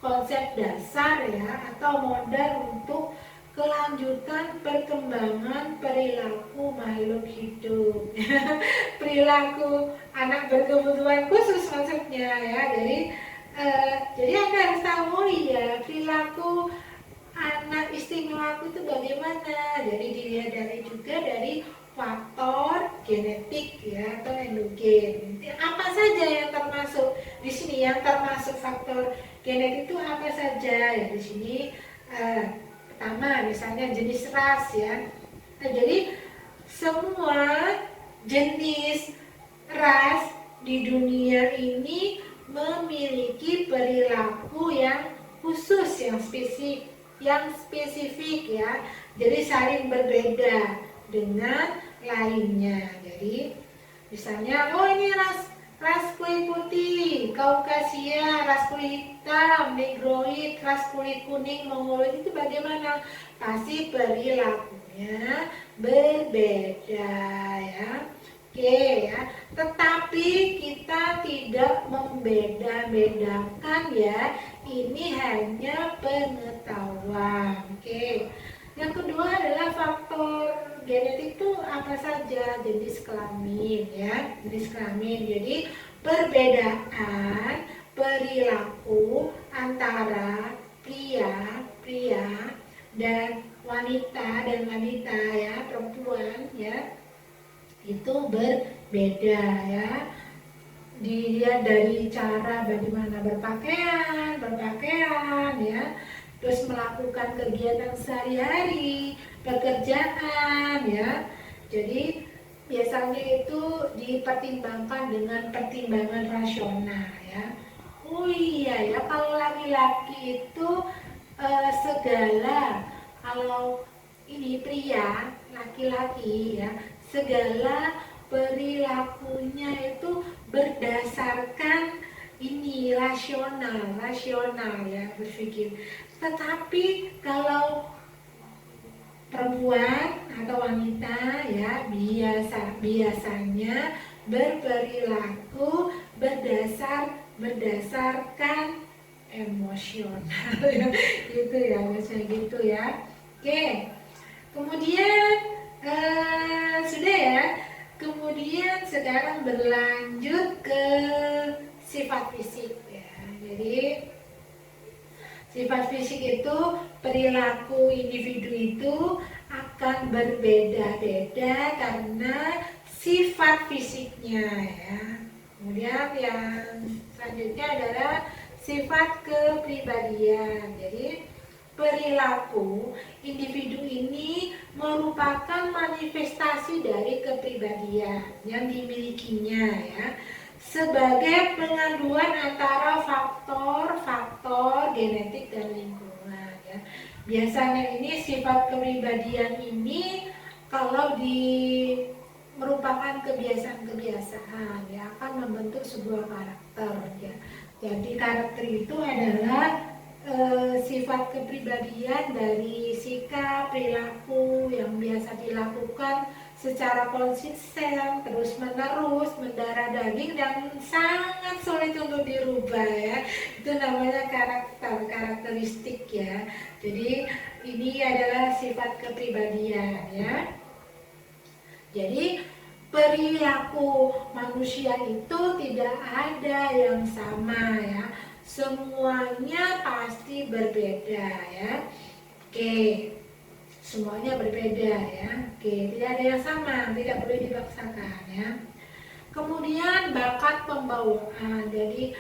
konsep dasar ya, atau modal untuk kelanjutan perkembangan perilaku makhluk hidup. Perilaku anak berkebutuhan khusus maksudnya ya. Jadi Anda harus tahu, oh iya, perilaku anak istimewa itu bagaimana. Jadi dilihat dari faktor genetik ya, atau endogen. Apa saja yang termasuk di sini? Yang termasuk faktor genetik itu apa saja ya di sini? Pertama misalnya jenis ras ya. Jadi semua jenis ras di dunia ini memiliki perilaku yang khusus, yang spesifik ya. Jadi saling berbeda dengan lainnya. Jadi misalnya, oh ini ras kulit putih, Kaukasia, ras kulit hitam, Negroid, ras kulit kuning, Mongoloid, itu bagaimana? Pasti perilakunya berbeda ya. Oke ya, tetapi kita tidak membeda-bedakan ya, ini hanya pengetahuan. Oke. Yang kedua adalah faktor genetik itu apa saja, jenis kelamin ya, jenis kelamin. Jadi perbedaan perilaku antara pria dan wanita ya, perempuan ya, itu berbeda ya. Dilihat dari cara bagaimana berpakaian ya, terus melakukan kegiatan sehari-hari, pekerjaan ya. Jadi biasanya itu dipertimbangkan dengan pertimbangan rasional ya. Oh iya ya, kalau laki-laki itu segala, kalau ini pria laki-laki ya, segala perilakunya itu berdasarkan ini rasional ya, berpikir. Tetapi kalau perempuan atau wanita ya, biasanya berperilaku berdasarkan emosional ya, gitu ya, biasanya gitu ya. Oke, kemudian sudah ya. Kemudian sekarang berlanjut ke sifat fisik ya. Jadi sifat fisik itu perilaku individu itu akan berbeda-beda karena sifat fisiknya ya. Kemudian yang selanjutnya adalah sifat kepribadian. Jadi perilaku individu ini merupakan manifestasi dari kepribadian yang dimilikinya ya, sebagai pengaduan antara faktor-faktor genetik dan lingkungan ya. Biasanya ini sifat kepribadian ini kalau merupakan kebiasaan-kebiasaan ya, akan membentuk sebuah karakter ya. Jadi karakter itu adalah sifat kepribadian dari sikap, perilaku yang biasa dilakukan secara konsisten, terus menerus, mendarah daging dan sangat sulit untuk dirubah ya. Itu namanya karakteristik ya. Jadi ini adalah sifat kepribadian ya. Jadi perilaku manusia itu tidak ada yang sama ya. Semuanya pasti berbeda ya. Oke, semuanya berbeda ya. Oke, tidak ada yang sama, tidak boleh dipaksakan ya. Kemudian bakat pembawaan. Jadi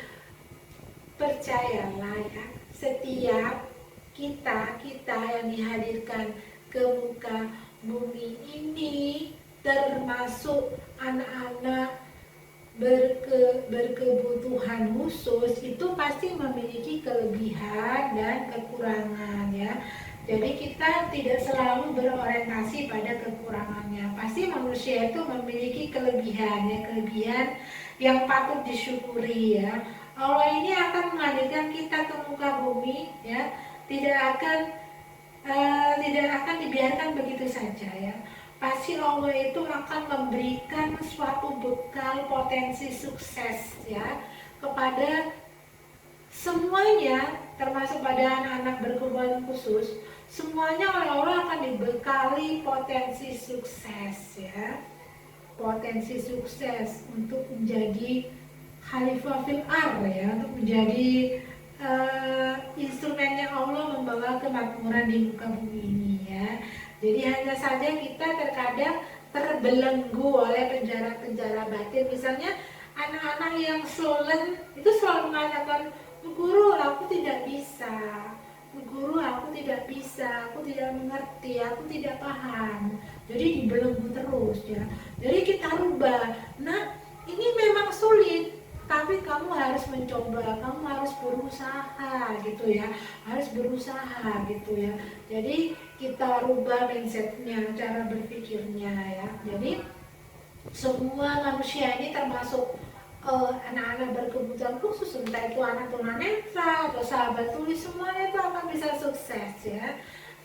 percayalah ya, setiap kita yang dihadirkan ke muka bumi ini, termasuk anak-anak berkebutuhan khusus, itu pasti memiliki kelebihan dan kekurangan ya. Jadi kita tidak selalu berorientasi pada kekurangannya. Pasti manusia itu memiliki kelebihan yang patut disyukuri ya. Allah ini akan menghadirkan kita ke muka bumi ya, tidak akan dibiarkan begitu saja ya. Pasti Allah itu akan memberikan suatu bekal potensi sukses ya kepada semuanya, termasuk pada anak-anak berkebutuhan khusus. Semuanya oleh Allah akan dibekali potensi sukses ya, potensi sukses untuk menjadi khalifah fil ardh ya, untuk menjadi instrumennya Allah membawa kemakmuran di muka bumi ini ya. Jadi hanya saja kita terkadang terbelenggu oleh penjara-penjara batin. Misalnya anak-anak yang slolen itu selalu mengatakan, guru aku tidak bisa, guru aku tidak bisa, aku tidak mengerti, aku tidak paham. Jadi dibelenggu terus ya. Jadi kita rubah. Nah ini memang sulit, tapi kamu harus mencoba, kamu harus berusaha gitu ya, harus berusaha gitu ya. Jadi kita rubah mindsetnya, cara berpikirnya ya. Jadi semua manusia ini termasuk anak-anak berkebutuhan khusus, entah itu anak tunanetra atau sahabat tuli, semuanya itu akan bisa sukses ya,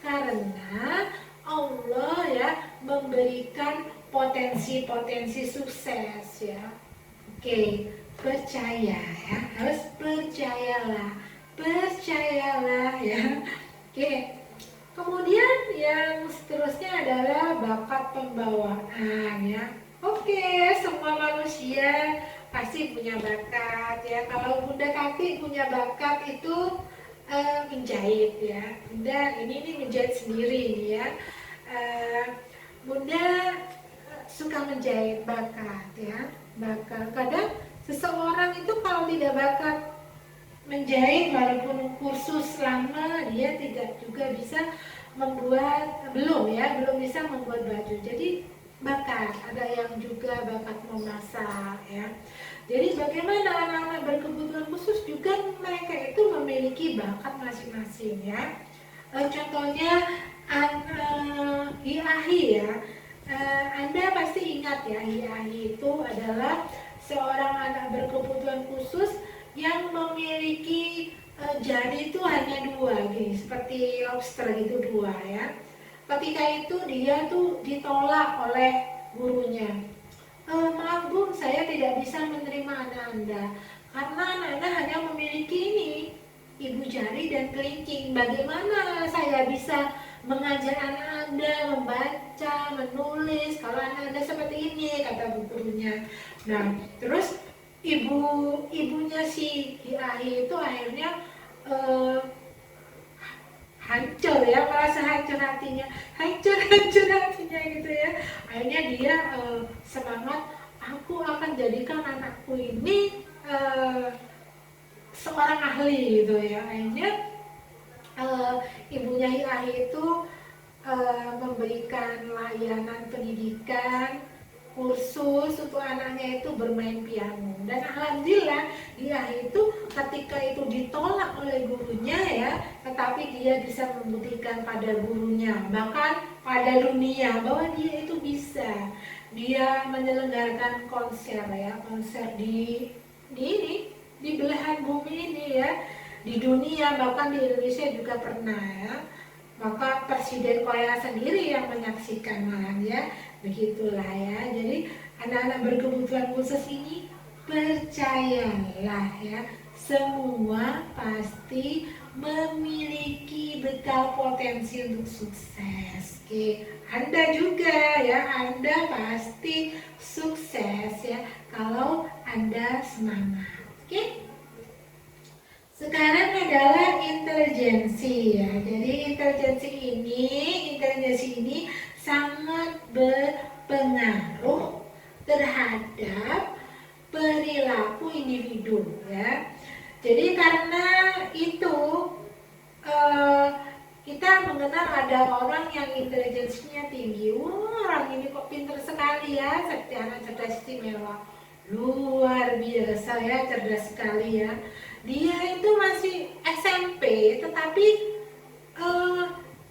karena Allah ya memberikan potensi-potensi sukses ya. Oke, percaya ya, harus percayalah ya. Oke, kemudian yang seterusnya adalah bakat pembawaan ya. Oke, semua manusia pasti punya bakat ya. Kalau Bunda Kati punya bakat itu menjahit ya. Bunda ini menjahit sendiri nih ya. Bunda suka menjahit, bakat ya. Bakat. Kadang seseorang itu kalau tidak bakat menjahit, walaupun kursus lama, dia tidak juga bisa membuat, belum bisa membuat baju. Jadi bakat, ada yang juga bakat memasak ya. Jadi bagaimana anak-anak berkebutuhan khusus juga mereka itu memiliki bakat masing-masing ya. Contohnya Hiahi ya. Anda pasti ingat ya, Hiahi itu adalah seorang anak berkebutuhan khusus yang memiliki jari itu hanya 2 gini, seperti lobster gitu 2 ya. Ketika itu dia tuh ditolak oleh gurunya. Maaf Bu, saya tidak bisa menerima anak Anda karena anak Anda hanya memiliki ini, ibu jari dan kelingking. Bagaimana saya bisa mengajar anak Anda membaca, menulis kalau anak Anda seperti ini, kata bu gurunya. Nah, terus ibunya si Hiahi itu akhirnya hancur ya, merasa hancur hatinya gitu ya. Akhirnya dia semangat, aku akan jadikan anakku ini seorang ahli gitu ya. Akhirnya ibunya Hiahi itu memberikan layanan pendidikan kursus untuk anaknya itu bermain piano. Dan alhamdulillah dia itu ketika itu ditolak oleh gurunya ya, tetapi dia bisa membuktikan pada gurunya, bahkan pada dunia, bahwa dia itu bisa. Dia menyelenggarakan konser ya, konser di belahan bumi ini ya, di dunia, bahkan di Indonesia juga pernah ya. Maka Presiden Korea sendiri yang menyaksikan malah ya. Begitulah ya. Jadi anak-anak berkebutuhan khusus ini percayalah ya, semua pasti memiliki bekal potensi untuk sukses. Oke, Anda juga ya, Anda pasti sukses ya kalau Anda semangat. Oke. Sekarang adalah intelijensi ya. Jadi intelijensi ini sangat berpengaruh terhadap perilaku individu ya. Jadi karena itu kita mengenal ada orang yang intelijensinya tinggi. Wah, orang ini kok pintar sekali ya, seperti anak cerdas istimewa. Luar biasa ya, cerdas sekali ya. Dia itu masih SMP, tetapi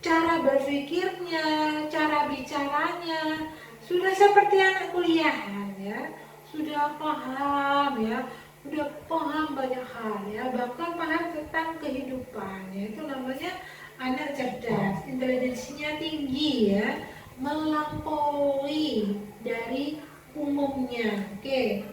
cara berpikirnya, cara bicaranya sudah seperti anak kuliahan ya, sudah paham ya, sudah paham banyak hal ya, bahkan paham tentang kehidupan ya. Itu namanya anak cerdas, intelijensinya tinggi ya, melampaui dari umumnya. Oke,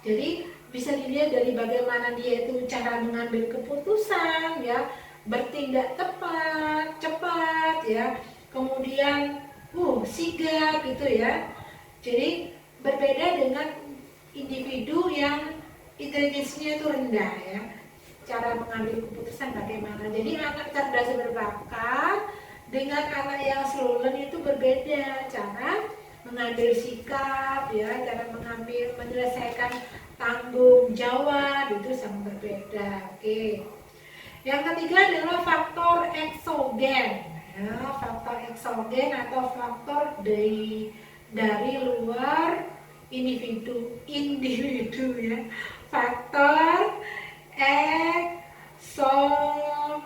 jadi bisa dilihat dari bagaimana dia itu cara mengambil keputusan ya, bertindak tepat, cepat ya, kemudian sigap gitu ya. Jadi berbeda dengan individu yang intelijensinya itu rendah ya, cara mengambil keputusan bagaimana. Jadi anak cerdas berbakat dengan anak yang slow learn itu berbeda cara mengambil sikap ya, cara menyelesaikan tanggung jawab itu sangat berbeda. Oke. Yang ketiga adalah faktor eksogen. Ya, faktor eksogen atau faktor dari luar individu ya. Faktor eksogen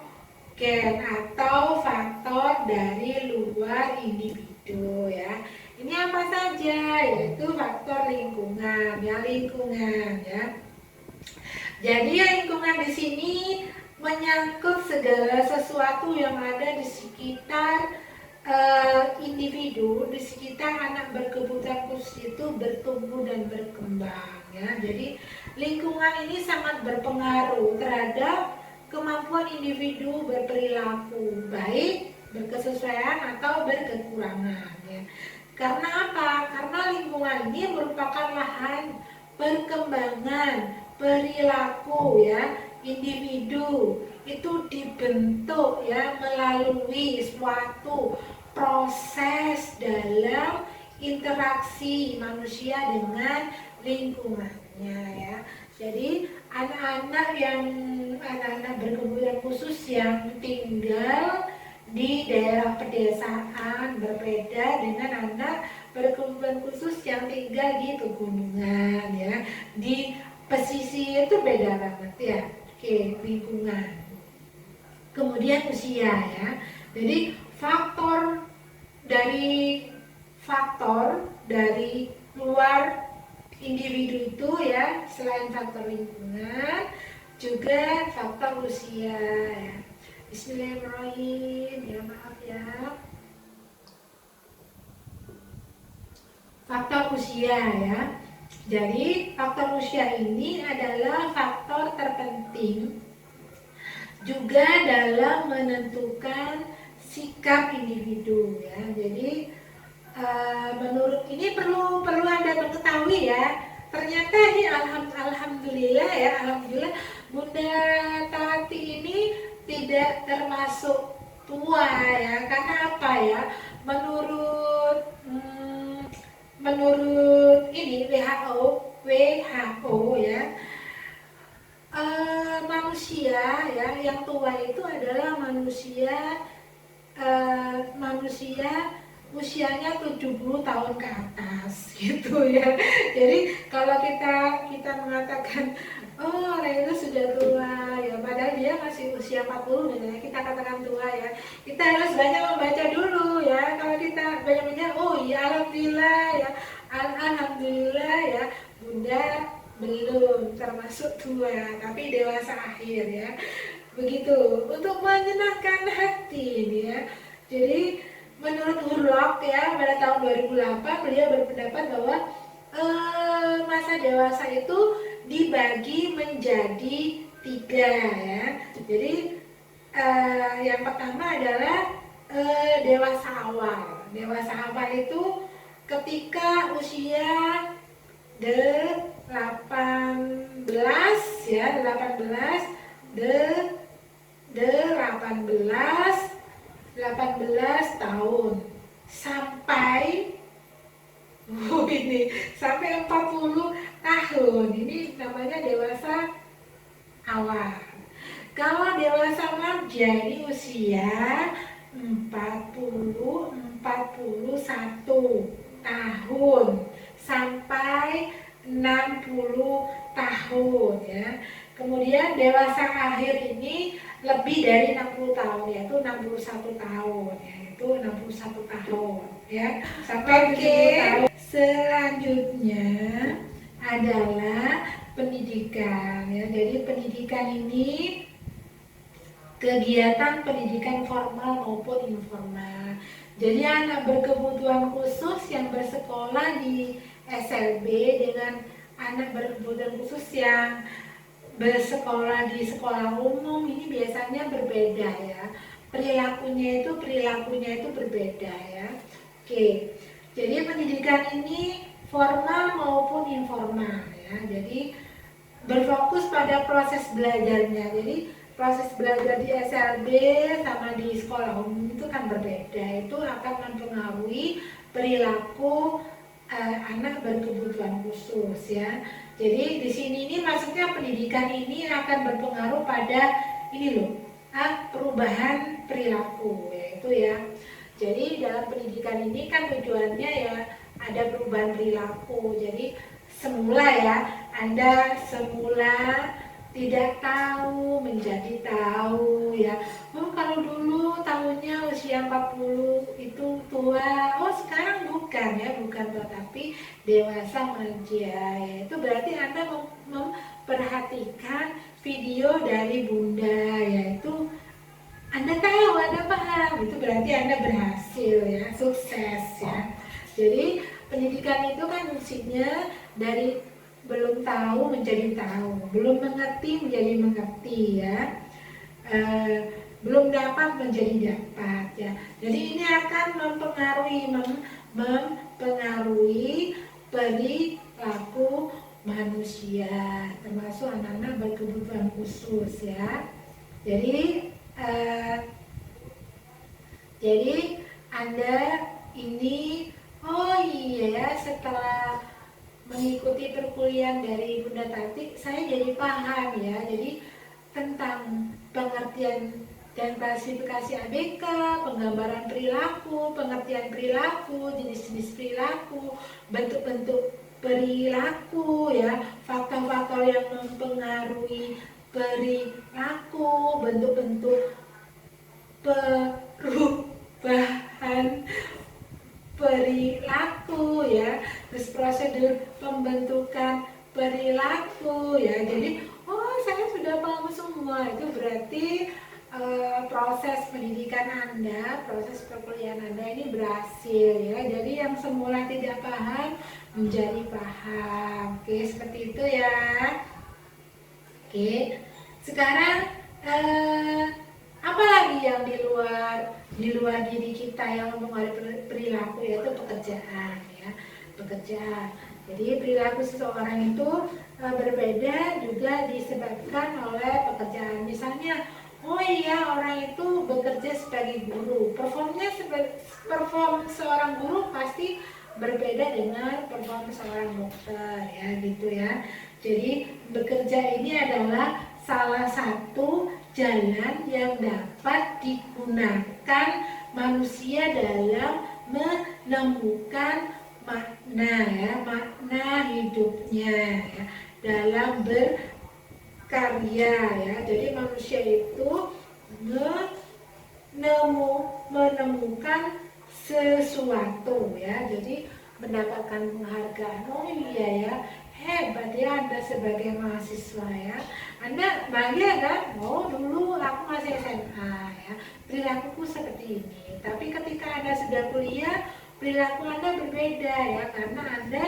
atau faktor dari luar individu ya. Ini apa saja? Yaitu faktor lingkungan ya, Jadi lingkungan di sini menyangkut segala sesuatu yang ada di sekitar individu, di sekitar anak berkebutuhan khusus itu bertumbuh dan berkembang ya. Jadi lingkungan ini sangat berpengaruh terhadap kemampuan individu berperilaku baik berkesesuaian atau berkekurangan ya. Karena apa? Karena lingkungan ini merupakan lahan perkembangan perilaku ya individu, itu dibentuk ya melalui suatu proses dalam interaksi manusia dengan lingkungannya ya. Jadi anak-anak berkebutuhan khusus yang tinggal di daerah pedesaan berbeda dengan anak berkebutuhan khusus yang tinggal di pegunungan ya. Di pesisir itu beda banget ya. Oke, lingkungan. Kemudian usia ya. Jadi faktor dari luar individu itu ya, selain faktor lingkungan juga faktor usia ya. Bismillahirrahmanirrahim, ya maaf ya. Faktor usia ya. Jadi faktor usia ini adalah faktor terpenting juga dalam menentukan sikap individu ya. Jadi menurut ini perlu Anda mengetahui ya. Ternyata ini alhamdulillah ya, alhamdulillah Bunda Tati ini tidak termasuk tua ya. Karena apa ya? Menurut ini WHO ya, manusia ya yang tua itu adalah manusia usianya 70 tahun ke atas gitu ya. Jadi kalau kita mengatakan oh orang itu sudah tua ya, padahal dia masih usia 40 misalnya, kita katakan tua ya, kita harus banyak membaca dulu ya. Kalau kita banyak oh ya alhamdulillah ya, alhamdulillah ya Bunda belum termasuk tua tapi dewasa akhir ya. Begitu untuk menyenangkan hati ini ya. Jadi menurut Hurlock ya pada tahun 2008 beliau berpendapat bahwa masa dewasa itu dibagi menjadi 3 ya. Jadi yang pertama adalah dewasa awal. Dewasa awal itu ketika usia 18 ya, 18 tahun sampai sampai 40 tahun. Ini namanya dewasa awal. Kalau dewasa remaja ini usia 41 tahun sampai 60 tahun ya. Kemudian dewasa akhir ini lebih dari 60 tahun, yaitu 61 tahun, yaitu 61 tahun ya, sampai 70 tahun. Selanjutnya adalah pendidikan ya. Jadi pendidikan ini kegiatan pendidikan formal maupun informal. Jadi anak berkebutuhan khusus yang bersekolah di SLB dengan anak berkebutuhan khusus yang bersekolah di sekolah umum ini biasanya berbeda ya. Perilakunya itu berbeda ya. Oke. Jadi pendidikan ini formal maupun informal ya. Jadi berfokus pada proses belajarnya. Jadi proses belajar di SLB sama di sekolah umum itu kan berbeda. Itu akan mempengaruhi perilaku anak berkebutuhan khusus ya. Jadi di sini ini maksudnya pendidikan ini akan berpengaruh pada ini loh, perubahan perilaku yaitu ya. Jadi dalam pendidikan ini kan tujuannya ya ada perubahan perilaku. Jadi semula ya, Anda semula tidak tahu menjadi tahu ya. Oh kalau dulu tahunnya usia 40 itu tua, oh sekarang bukan ya, bukan tua tapi dewasa remaja ya. Itu berarti Anda memperhatikan video dari Bunda, yaitu Anda tahu, Anda paham, itu berarti Anda berhasil ya, sukses ya. Jadi pendidikan itu kan fungsinya dari belum tahu menjadi tahu, belum mengerti menjadi mengerti ya. belum dapat menjadi dapat ya. Jadi ini akan mempengaruhi perilaku manusia, termasuk anak-anak berkebutuhan khusus ya. Jadi Anda ini, oh iya ya, setelah mengikuti perkuliahan dari Bunda Tati, saya jadi paham ya. Jadi tentang pengertian dan klasifikasi ABK, penggambaran perilaku, pengertian perilaku, jenis-jenis perilaku, bentuk-bentuk perilaku ya, faktor-faktor yang mempengaruhi perilaku, bentuk-bentuk perubahan perilaku ya, terus prosedur pembentukan perilaku ya. Jadi saya sudah paham semua. Itu berarti proses pendidikan Anda, proses perkuliahan Anda ini berhasil ya. Jadi yang semula tidak paham menjadi paham. Oke, seperti itu ya. Oke, sekarang apa lagi yang di luar diri kita yang mempengaruhi perilaku, yaitu pekerjaan ya, pekerjaan. Jadi perilaku seseorang itu berbeda juga disebabkan oleh pekerjaan. Misalnya, oh iya, orang itu bekerja sebagai guru, perform seorang guru pasti berbeda dengan perform seorang dokter ya, gitu ya. Jadi bekerja ini adalah salah satu jalan yang dapat digunakan manusia dalam menemukan makna ya, makna hidupnya ya, dalam berkarya ya. Jadi manusia itu menemukan sesuatu ya, jadi mendapatkan penghargaan. Oh iya ya, hebat ya Anda sebagai mahasiswa ya. Anda bangga kan? Oh dulu aku masih SMA ya, perilakuku seperti ini. Tapi ketika Anda sudah kuliah, perilaku Anda berbeda ya, karena Anda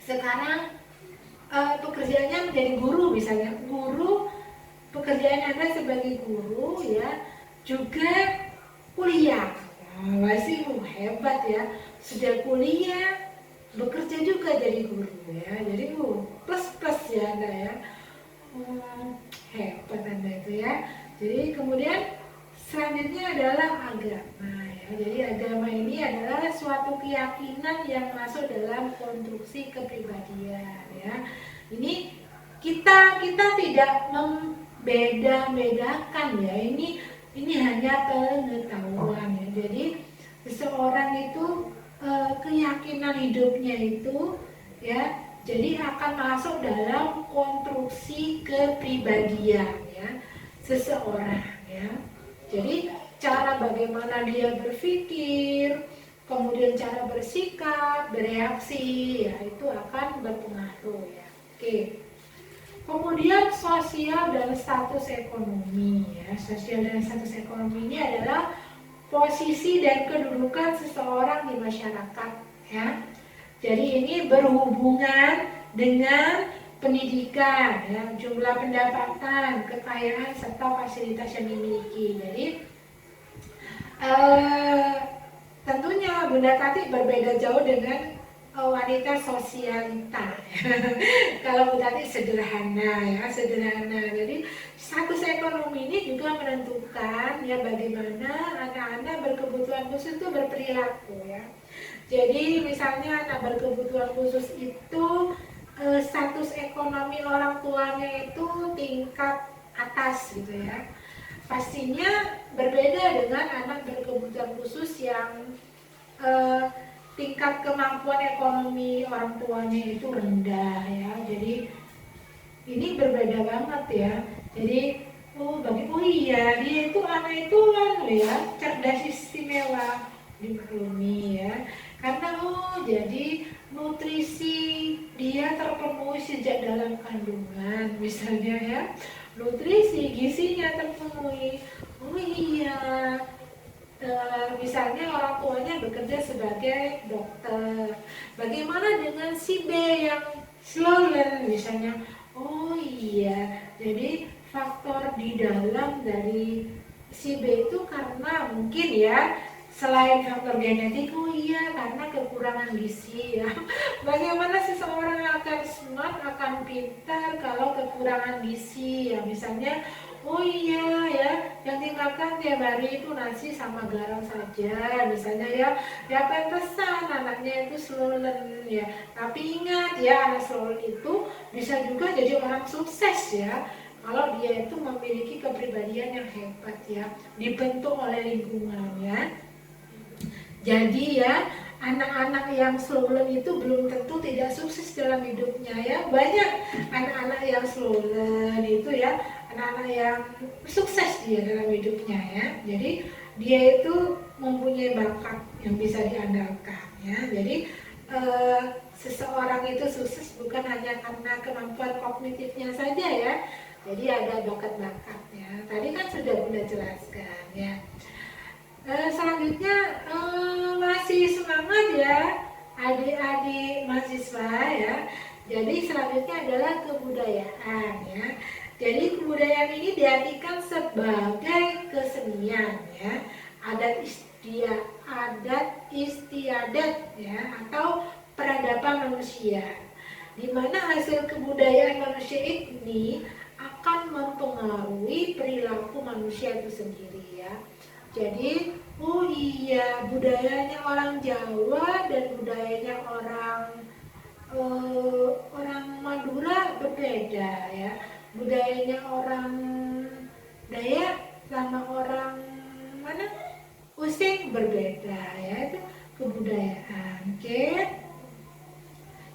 sekarang pekerjaannya menjadi guru misalnya. Guru, pekerjaan Anda sebagai guru ya, juga kuliah. Masih hebat ya, sudah kuliah, bekerja juga jadi guru ya. Jadi plus ya Anda ya. Hebat Anda itu ya. Jadi kemudian selanjutnya adalah agama ya. Jadi agama ini adalah suatu keyakinan yang masuk dalam konstruksi kepribadian ya. Ini kita tidak membeda-bedakan ya. Ini hanya pengetahuan ya. Jadi seseorang itu keyakinan hidupnya itu ya, jadi akan masuk dalam konstruksi kepribadian ya seseorang ya. Jadi cara bagaimana dia berpikir, kemudian cara bersikap, bereaksi ya, itu akan berpengaruh ya. Oke. Kemudian sosial dan status ekonomi ya. Sosial dan status ekonomi ini adalah posisi dan kedudukan seseorang di masyarakat ya. Jadi ini berhubungan dengan pendidikan ya, jumlah pendapatan, kekayaan serta fasilitas yang dimiliki. Jadi tentunya Bunda Tati berbeda jauh dengan wanita sosialita. Kalau Bu Tati sederhana ya, sederhana. Jadi status ekonomi ini juga menentukan ya bagaimana anak-anak berkebutuhan khusus itu berperilaku ya. Jadi misalnya anak berkebutuhan khusus itu status ekonomi orang tuanya itu tingkat atas gitu ya. Pastinya berbeda dengan anak berkebutuhan khusus yang tingkat kemampuan ekonomi orang tuanya itu rendah ya. Jadi ini berbeda banget ya. Jadi iya, dia itu anak itu ya cerdas istimewa, dimaklumi ya. Karena jadi nutrisi dia terpenuhi sejak dalam kandungan misalnya ya. Nutrisi gizinya terpenuhi. Oh iya. Misalnya orang tuanya bekerja sebagai dokter. Bagaimana dengan si B yang slow learner misalnya? Oh iya, jadi faktor di dalam dari si B itu karena mungkin ya selain faktor genetik, oh iya karena kekurangan gizi ya. Bagaimana seseorang akan smart, akan pintar kalau kekurangan gizi ya, misalnya oh iya ya yang dimakan tiap hari itu nasi sama garam saja misalnya ya, ya pantesan anaknya itu swollen ya. Tapi ingat ya, anak swollen itu bisa juga jadi orang sukses ya kalau dia itu memiliki kepribadian yang hebat ya, dibentuk oleh lingkungan ya. Jadi ya, anak-anak yang swollen itu belum tentu tidak sukses dalam hidupnya ya. Banyak anak-anak yang swollen itu ya, anak-anak yang sukses dia dalam hidupnya ya. Jadi dia itu mempunyai bakat yang bisa diandalkan ya. Jadi seseorang itu sukses bukan hanya karena kemampuan kognitifnya saja ya. Jadi ada bakat-bakatnya. Tadi kan sudah Bunda jelaskan ya. Selanjutnya masih semangat ya adik-adik mahasiswa ya. Jadi selanjutnya adalah kebudayaan ya. Jadi kebudayaan ini diartikan sebagai kesenian ya, adat istiadat ya, atau peradaban manusia. Di mana hasil kebudayaan manusia ini akan mempengaruhi perilaku manusia itu sendiri ya. Jadi, oh iya, budayanya orang Jawa dan budayanya orang Madura berbeda ya. Budayanya orang Dayak sama orang mana? Using berbeda ya, itu kebudayaan. Oke.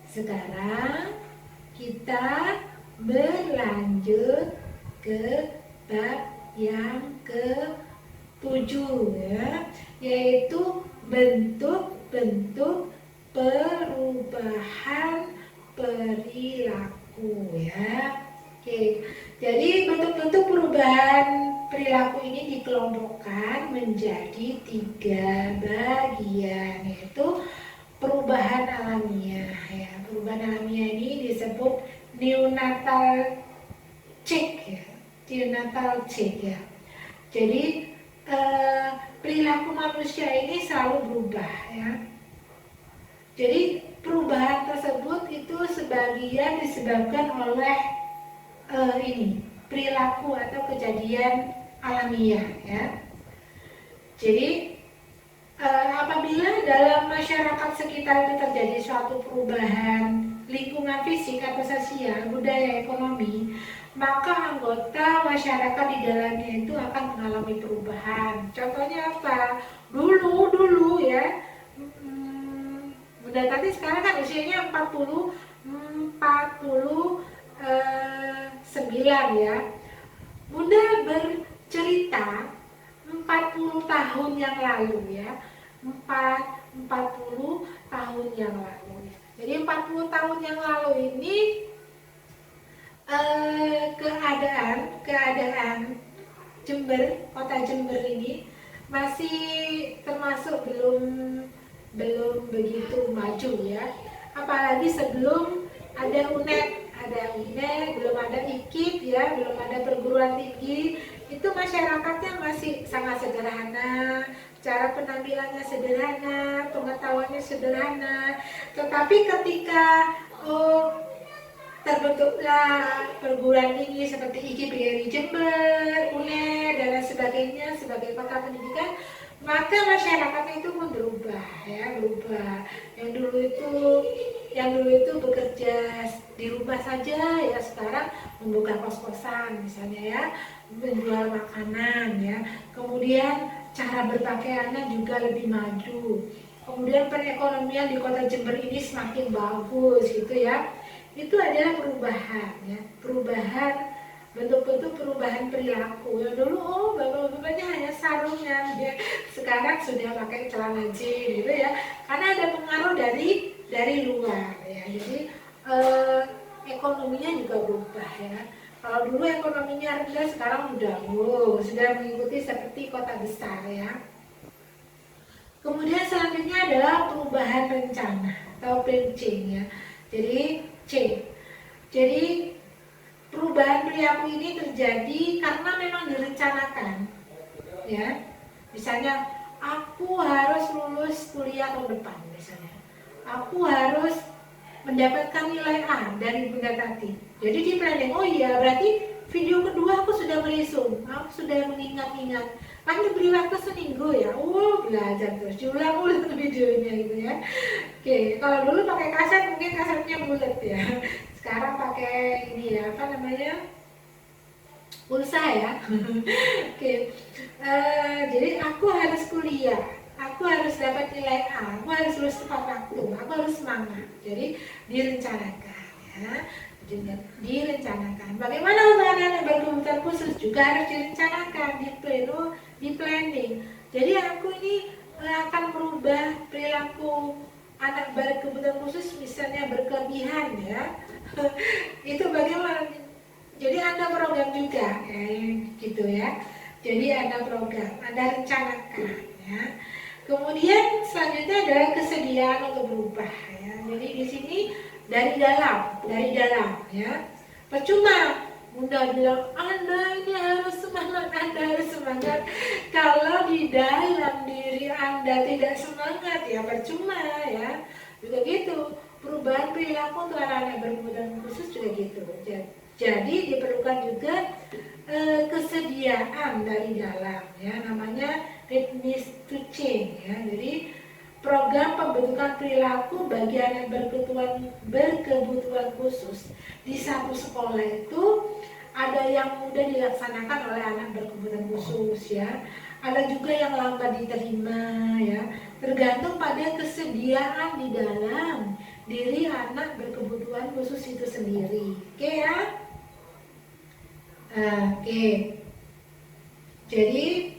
Sekarang kita berlanjut ke bab yang ke-7 ya, yaitu bentuk-bentuk perubahan perilaku ya. Oke, jadi bentuk-bentuk perubahan perilaku ini dikelompokkan menjadi 3 bagian, yaitu perubahan alamiah ya. Perubahan alamiah ini disebut neonatal check ya, neonatal check ya. Jadi perilaku manusia ini selalu berubah ya. Jadi perubahan tersebut itu sebagian disebabkan oleh perilaku atau kejadian alamiah ya. Jadi apabila dalam masyarakat sekitar itu terjadi suatu perubahan lingkungan fisik atau sosial, budaya, ekonomi, maka anggota masyarakat di dalamnya itu akan mengalami perubahan. Contohnya apa? Dulu ya, Bunda tadi sekarang kan usianya 49 ya. Bunda bercerita 40 tahun yang lalu ya, 40 tahun yang lalu. Jadi 40 tahun yang lalu ini keadaan Jember, kota Jember ini masih termasuk belum begitu maju ya. Apalagi sebelum ada UNED, belum ada IKIP ya, belum ada perguruan tinggi. Itu masyarakatnya masih sangat sederhana, cara penampilannya sederhana, pengetahuannya sederhana. Tetapi ketika terbentuklah perguruan tinggi seperti IKIP di Jember, UNED dan lain sebagainya sebagai kota pendidikan, maka masyarakatnya itu pun berubah ya, berubah. Yang dulu itu bekerja di rumah saja ya, sekarang membuka kos-kosan misalnya ya, menjual makanan ya. Kemudian cara berpakaiannya juga lebih maju. Kemudian perekonomian di kota Jember ini semakin bagus gitu ya. Itu adalah perubahan ya, bentuk-bentuk perubahan perilaku. Yang dulu bapak-bapaknya hanya sarungan ya, sekarang sudah pakai celana jeans gitu ya, karena ada pengaruh dari luar ya. Jadi ekonominya juga berubah ya. Kalau dulu ekonominya rendah, sekarang sudah mengikuti seperti kota besar ya. Kemudian selanjutnya adalah perubahan rencana atau planning ya. Jadi perubahan perilaku ini terjadi karena memang direncanakan, ya. Misalnya aku harus lulus kuliah tahun depan, misalnya aku harus mendapatkan nilai A dari Bunda Tati. Jadi di planning, oh iya berarti video kedua aku sudah merisum, aku sudah mengingat-ingat. Kan diberi waktu seminggu ya, belajar terus, diulang-ulang videonya gitu ya. Oke, kalau dulu pakai kaset mungkin kasetnya bulat ya. Sekarang pakai ini ya, apa namanya, pulsa ya. Oke, jadi aku harus kuliah, aku harus dapat nilai A, aku harus lulus tepat waktu, aku harus semangat. Jadi direncanakan ya, direncanakan. Bagaimana untuk anak-anak berkebutuhan khusus juga harus direncanakan, di planning. Jadi aku ini akan merubah perilaku anak berkebutuhan khusus, misalnya berkelebihan ya. Itu bagaimana? Jadi Anda program juga, gitu ya. Jadi Anda program, Anda rencanakan, ya. Kemudian selanjutnya adalah kesediaan untuk berubah, ya. Jadi di sini dari dalam, ya. Percuma Bunda bilang Anda ini harus semangat, Anda harus semangat. Kalau di dalam diri Anda tidak semangat, ya percuma ya. Juga gitu. Perubahan perilaku untuk anak-anak berkebutuhan khusus juga gitu. Jadi diperlukan juga kesediaan dari dalam, ya, namanya readiness to change, ya. Jadi program pembentukan perilaku bagi anak berkebutuhan khusus di satu sekolah itu ada yang mudah dilaksanakan oleh anak berkebutuhan khusus, ya. Ada juga yang lambat diterima, ya. Tergantung pada kesediaan di dalam diri anak berkebutuhan khusus itu sendiri. Oke ya? Oke. Jadi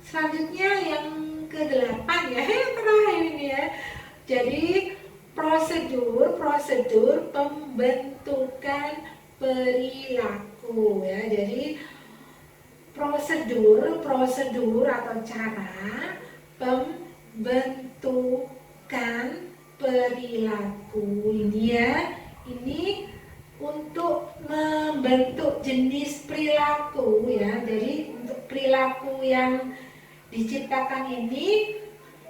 selanjutnya yang ke-8 ya, yang terakhir ini ya. Jadi prosedur pembentukan perilaku ya. Jadi prosedur atau cara pembentukan perilaku ini ya, ini untuk membentuk jenis perilaku ya. Jadi untuk perilaku yang diciptakan ini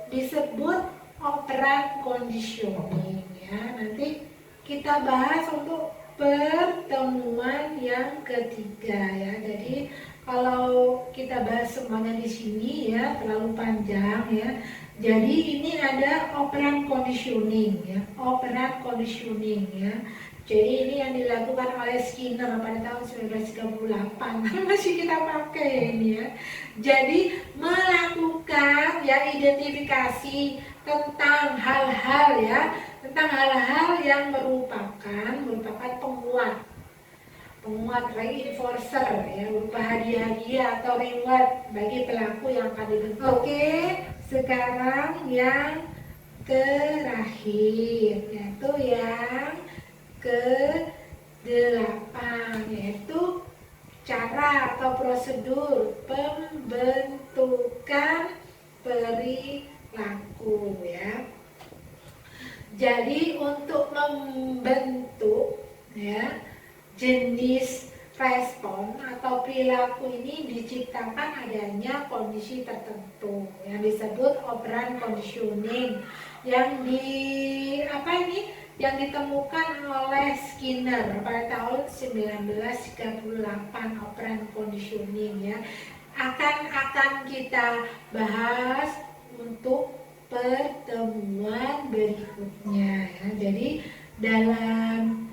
disebut operan conditioning ya. Nanti kita bahas untuk pertemuan yang ketiga ya. Jadi kalau kita bahas semuanya di sini ya terlalu panjang ya. Jadi ini ada operan conditioning ya, operan conditioning ya. Jadi ini yang dilakukan oleh Skinner pada tahun 1938 masih kita pakai ini ya. Jadi melakukan ya identifikasi tentang hal-hal ya, tentang hal-hal yang merupakan penguat reinforcer ya, berupa hadiah-hadiah atau reward bagi pelaku yang akan dibentuk. Oke, sekarang yang terakhir yaitu yang ke-8 yaitu cara atau prosedur pembentukan perilaku ya. Jadi untuk membentuk ya jenis respon atau perilaku ini diciptakan adanya kondisi tertentu yang disebut operan conditioning yang ditemukan oleh Skinner pada tahun 1938. Operan conditioning ya akan kita bahas untuk pertemuan berikutnya ya. Jadi dalam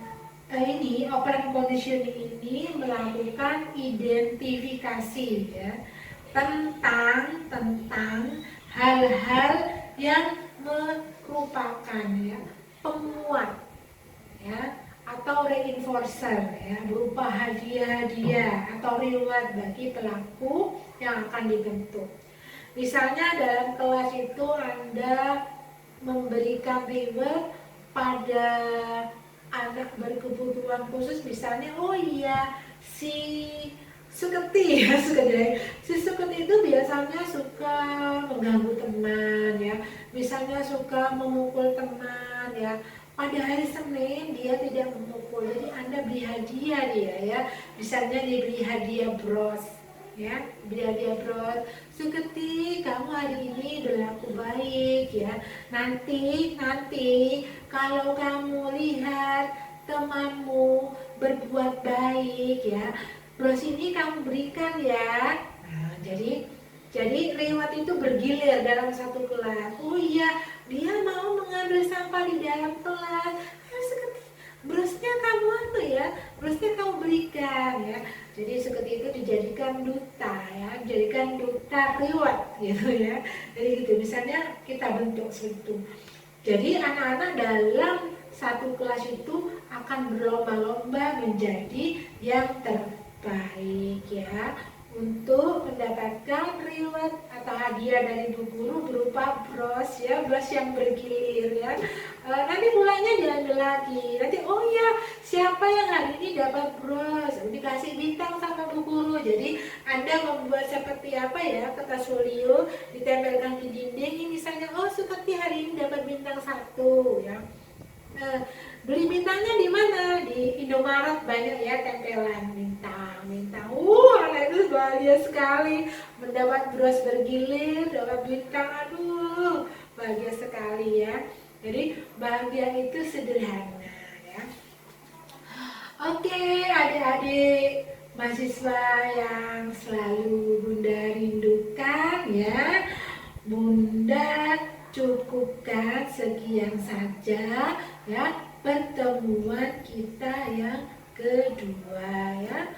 ini operan conditioning ini melakukan identifikasi ya tentang hal-hal yang merupakan ya penguat ya atau reinforcer ya berupa hadiah-hadiah atau reward bagi pelaku yang akan dibentuk. Misalnya dalam kelas itu Anda memberikan reward pada anak berkebutuhan khusus, misalnya si Suketi ya, si Suketi itu biasanya suka mengganggu teman ya, misalnya suka memukul teman ya. pada hari Senin dia tidak memukul, jadi Anda beri hadiah dia ya, misalnya diberi hadiah bros ya, beri hadiah bros, Suketi kamu hari ini berlaku baik ya, nanti kalau kamu lihat temanmu berbuat baik ya, bros ini kamu berikan ya. Nah, jadi lewat itu bergilir dalam satu kelas. Oh iya, dia mau mengambil sampah di dalam kelas. Seperti brosnya kamu brosnya kamu berikan ya. Jadi seperti itu dijadikan duta ya, dijadikan duta reward gitu ya. Jadi gitu, misalnya kita bentuk seperti itu. Jadi anak-anak dalam satu kelas itu akan berlomba-lomba menjadi yang terbaik ya, untuk mendapatkan reward atau hadiah dari Bu Guru berupa bros ya, bros yang bergilir ya. Nanti mulainya diambil lagi. Nanti oh ya, siapa yang hari ini dapat bros, dikasih bintang sama Bu Guru. Jadi Anda membuat seperti apa ya, kertas folio ditempelkan di dinding. Misalnya oh seperti hari ini dapat bintang 1 ya. Beli bintangnya di mana? Di Indomaret banyak ya tempelan bintang. Anak itu bahagia sekali mendapat bros bergilir, dapat bintang. Aduh, bahagia sekali ya. Jadi bahagia itu sederhana ya. Oke, adik-adik mahasiswa yang selalu Bunda rindukan ya, Bunda cukupkan sekian saja ya pertemuan kita yang kedua ya.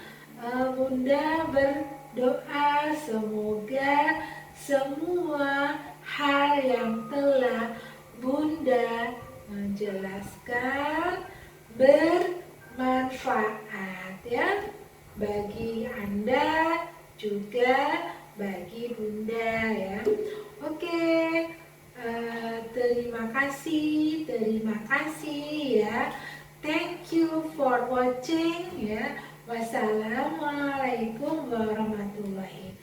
Bunda berdoa semoga semua hal yang telah Bunda menjelaskan bermanfaat ya bagi Anda juga bagi Bunda ya. Oke, terima kasih ya. Thank you for watching ya. Wassalamualaikum warahmatullahi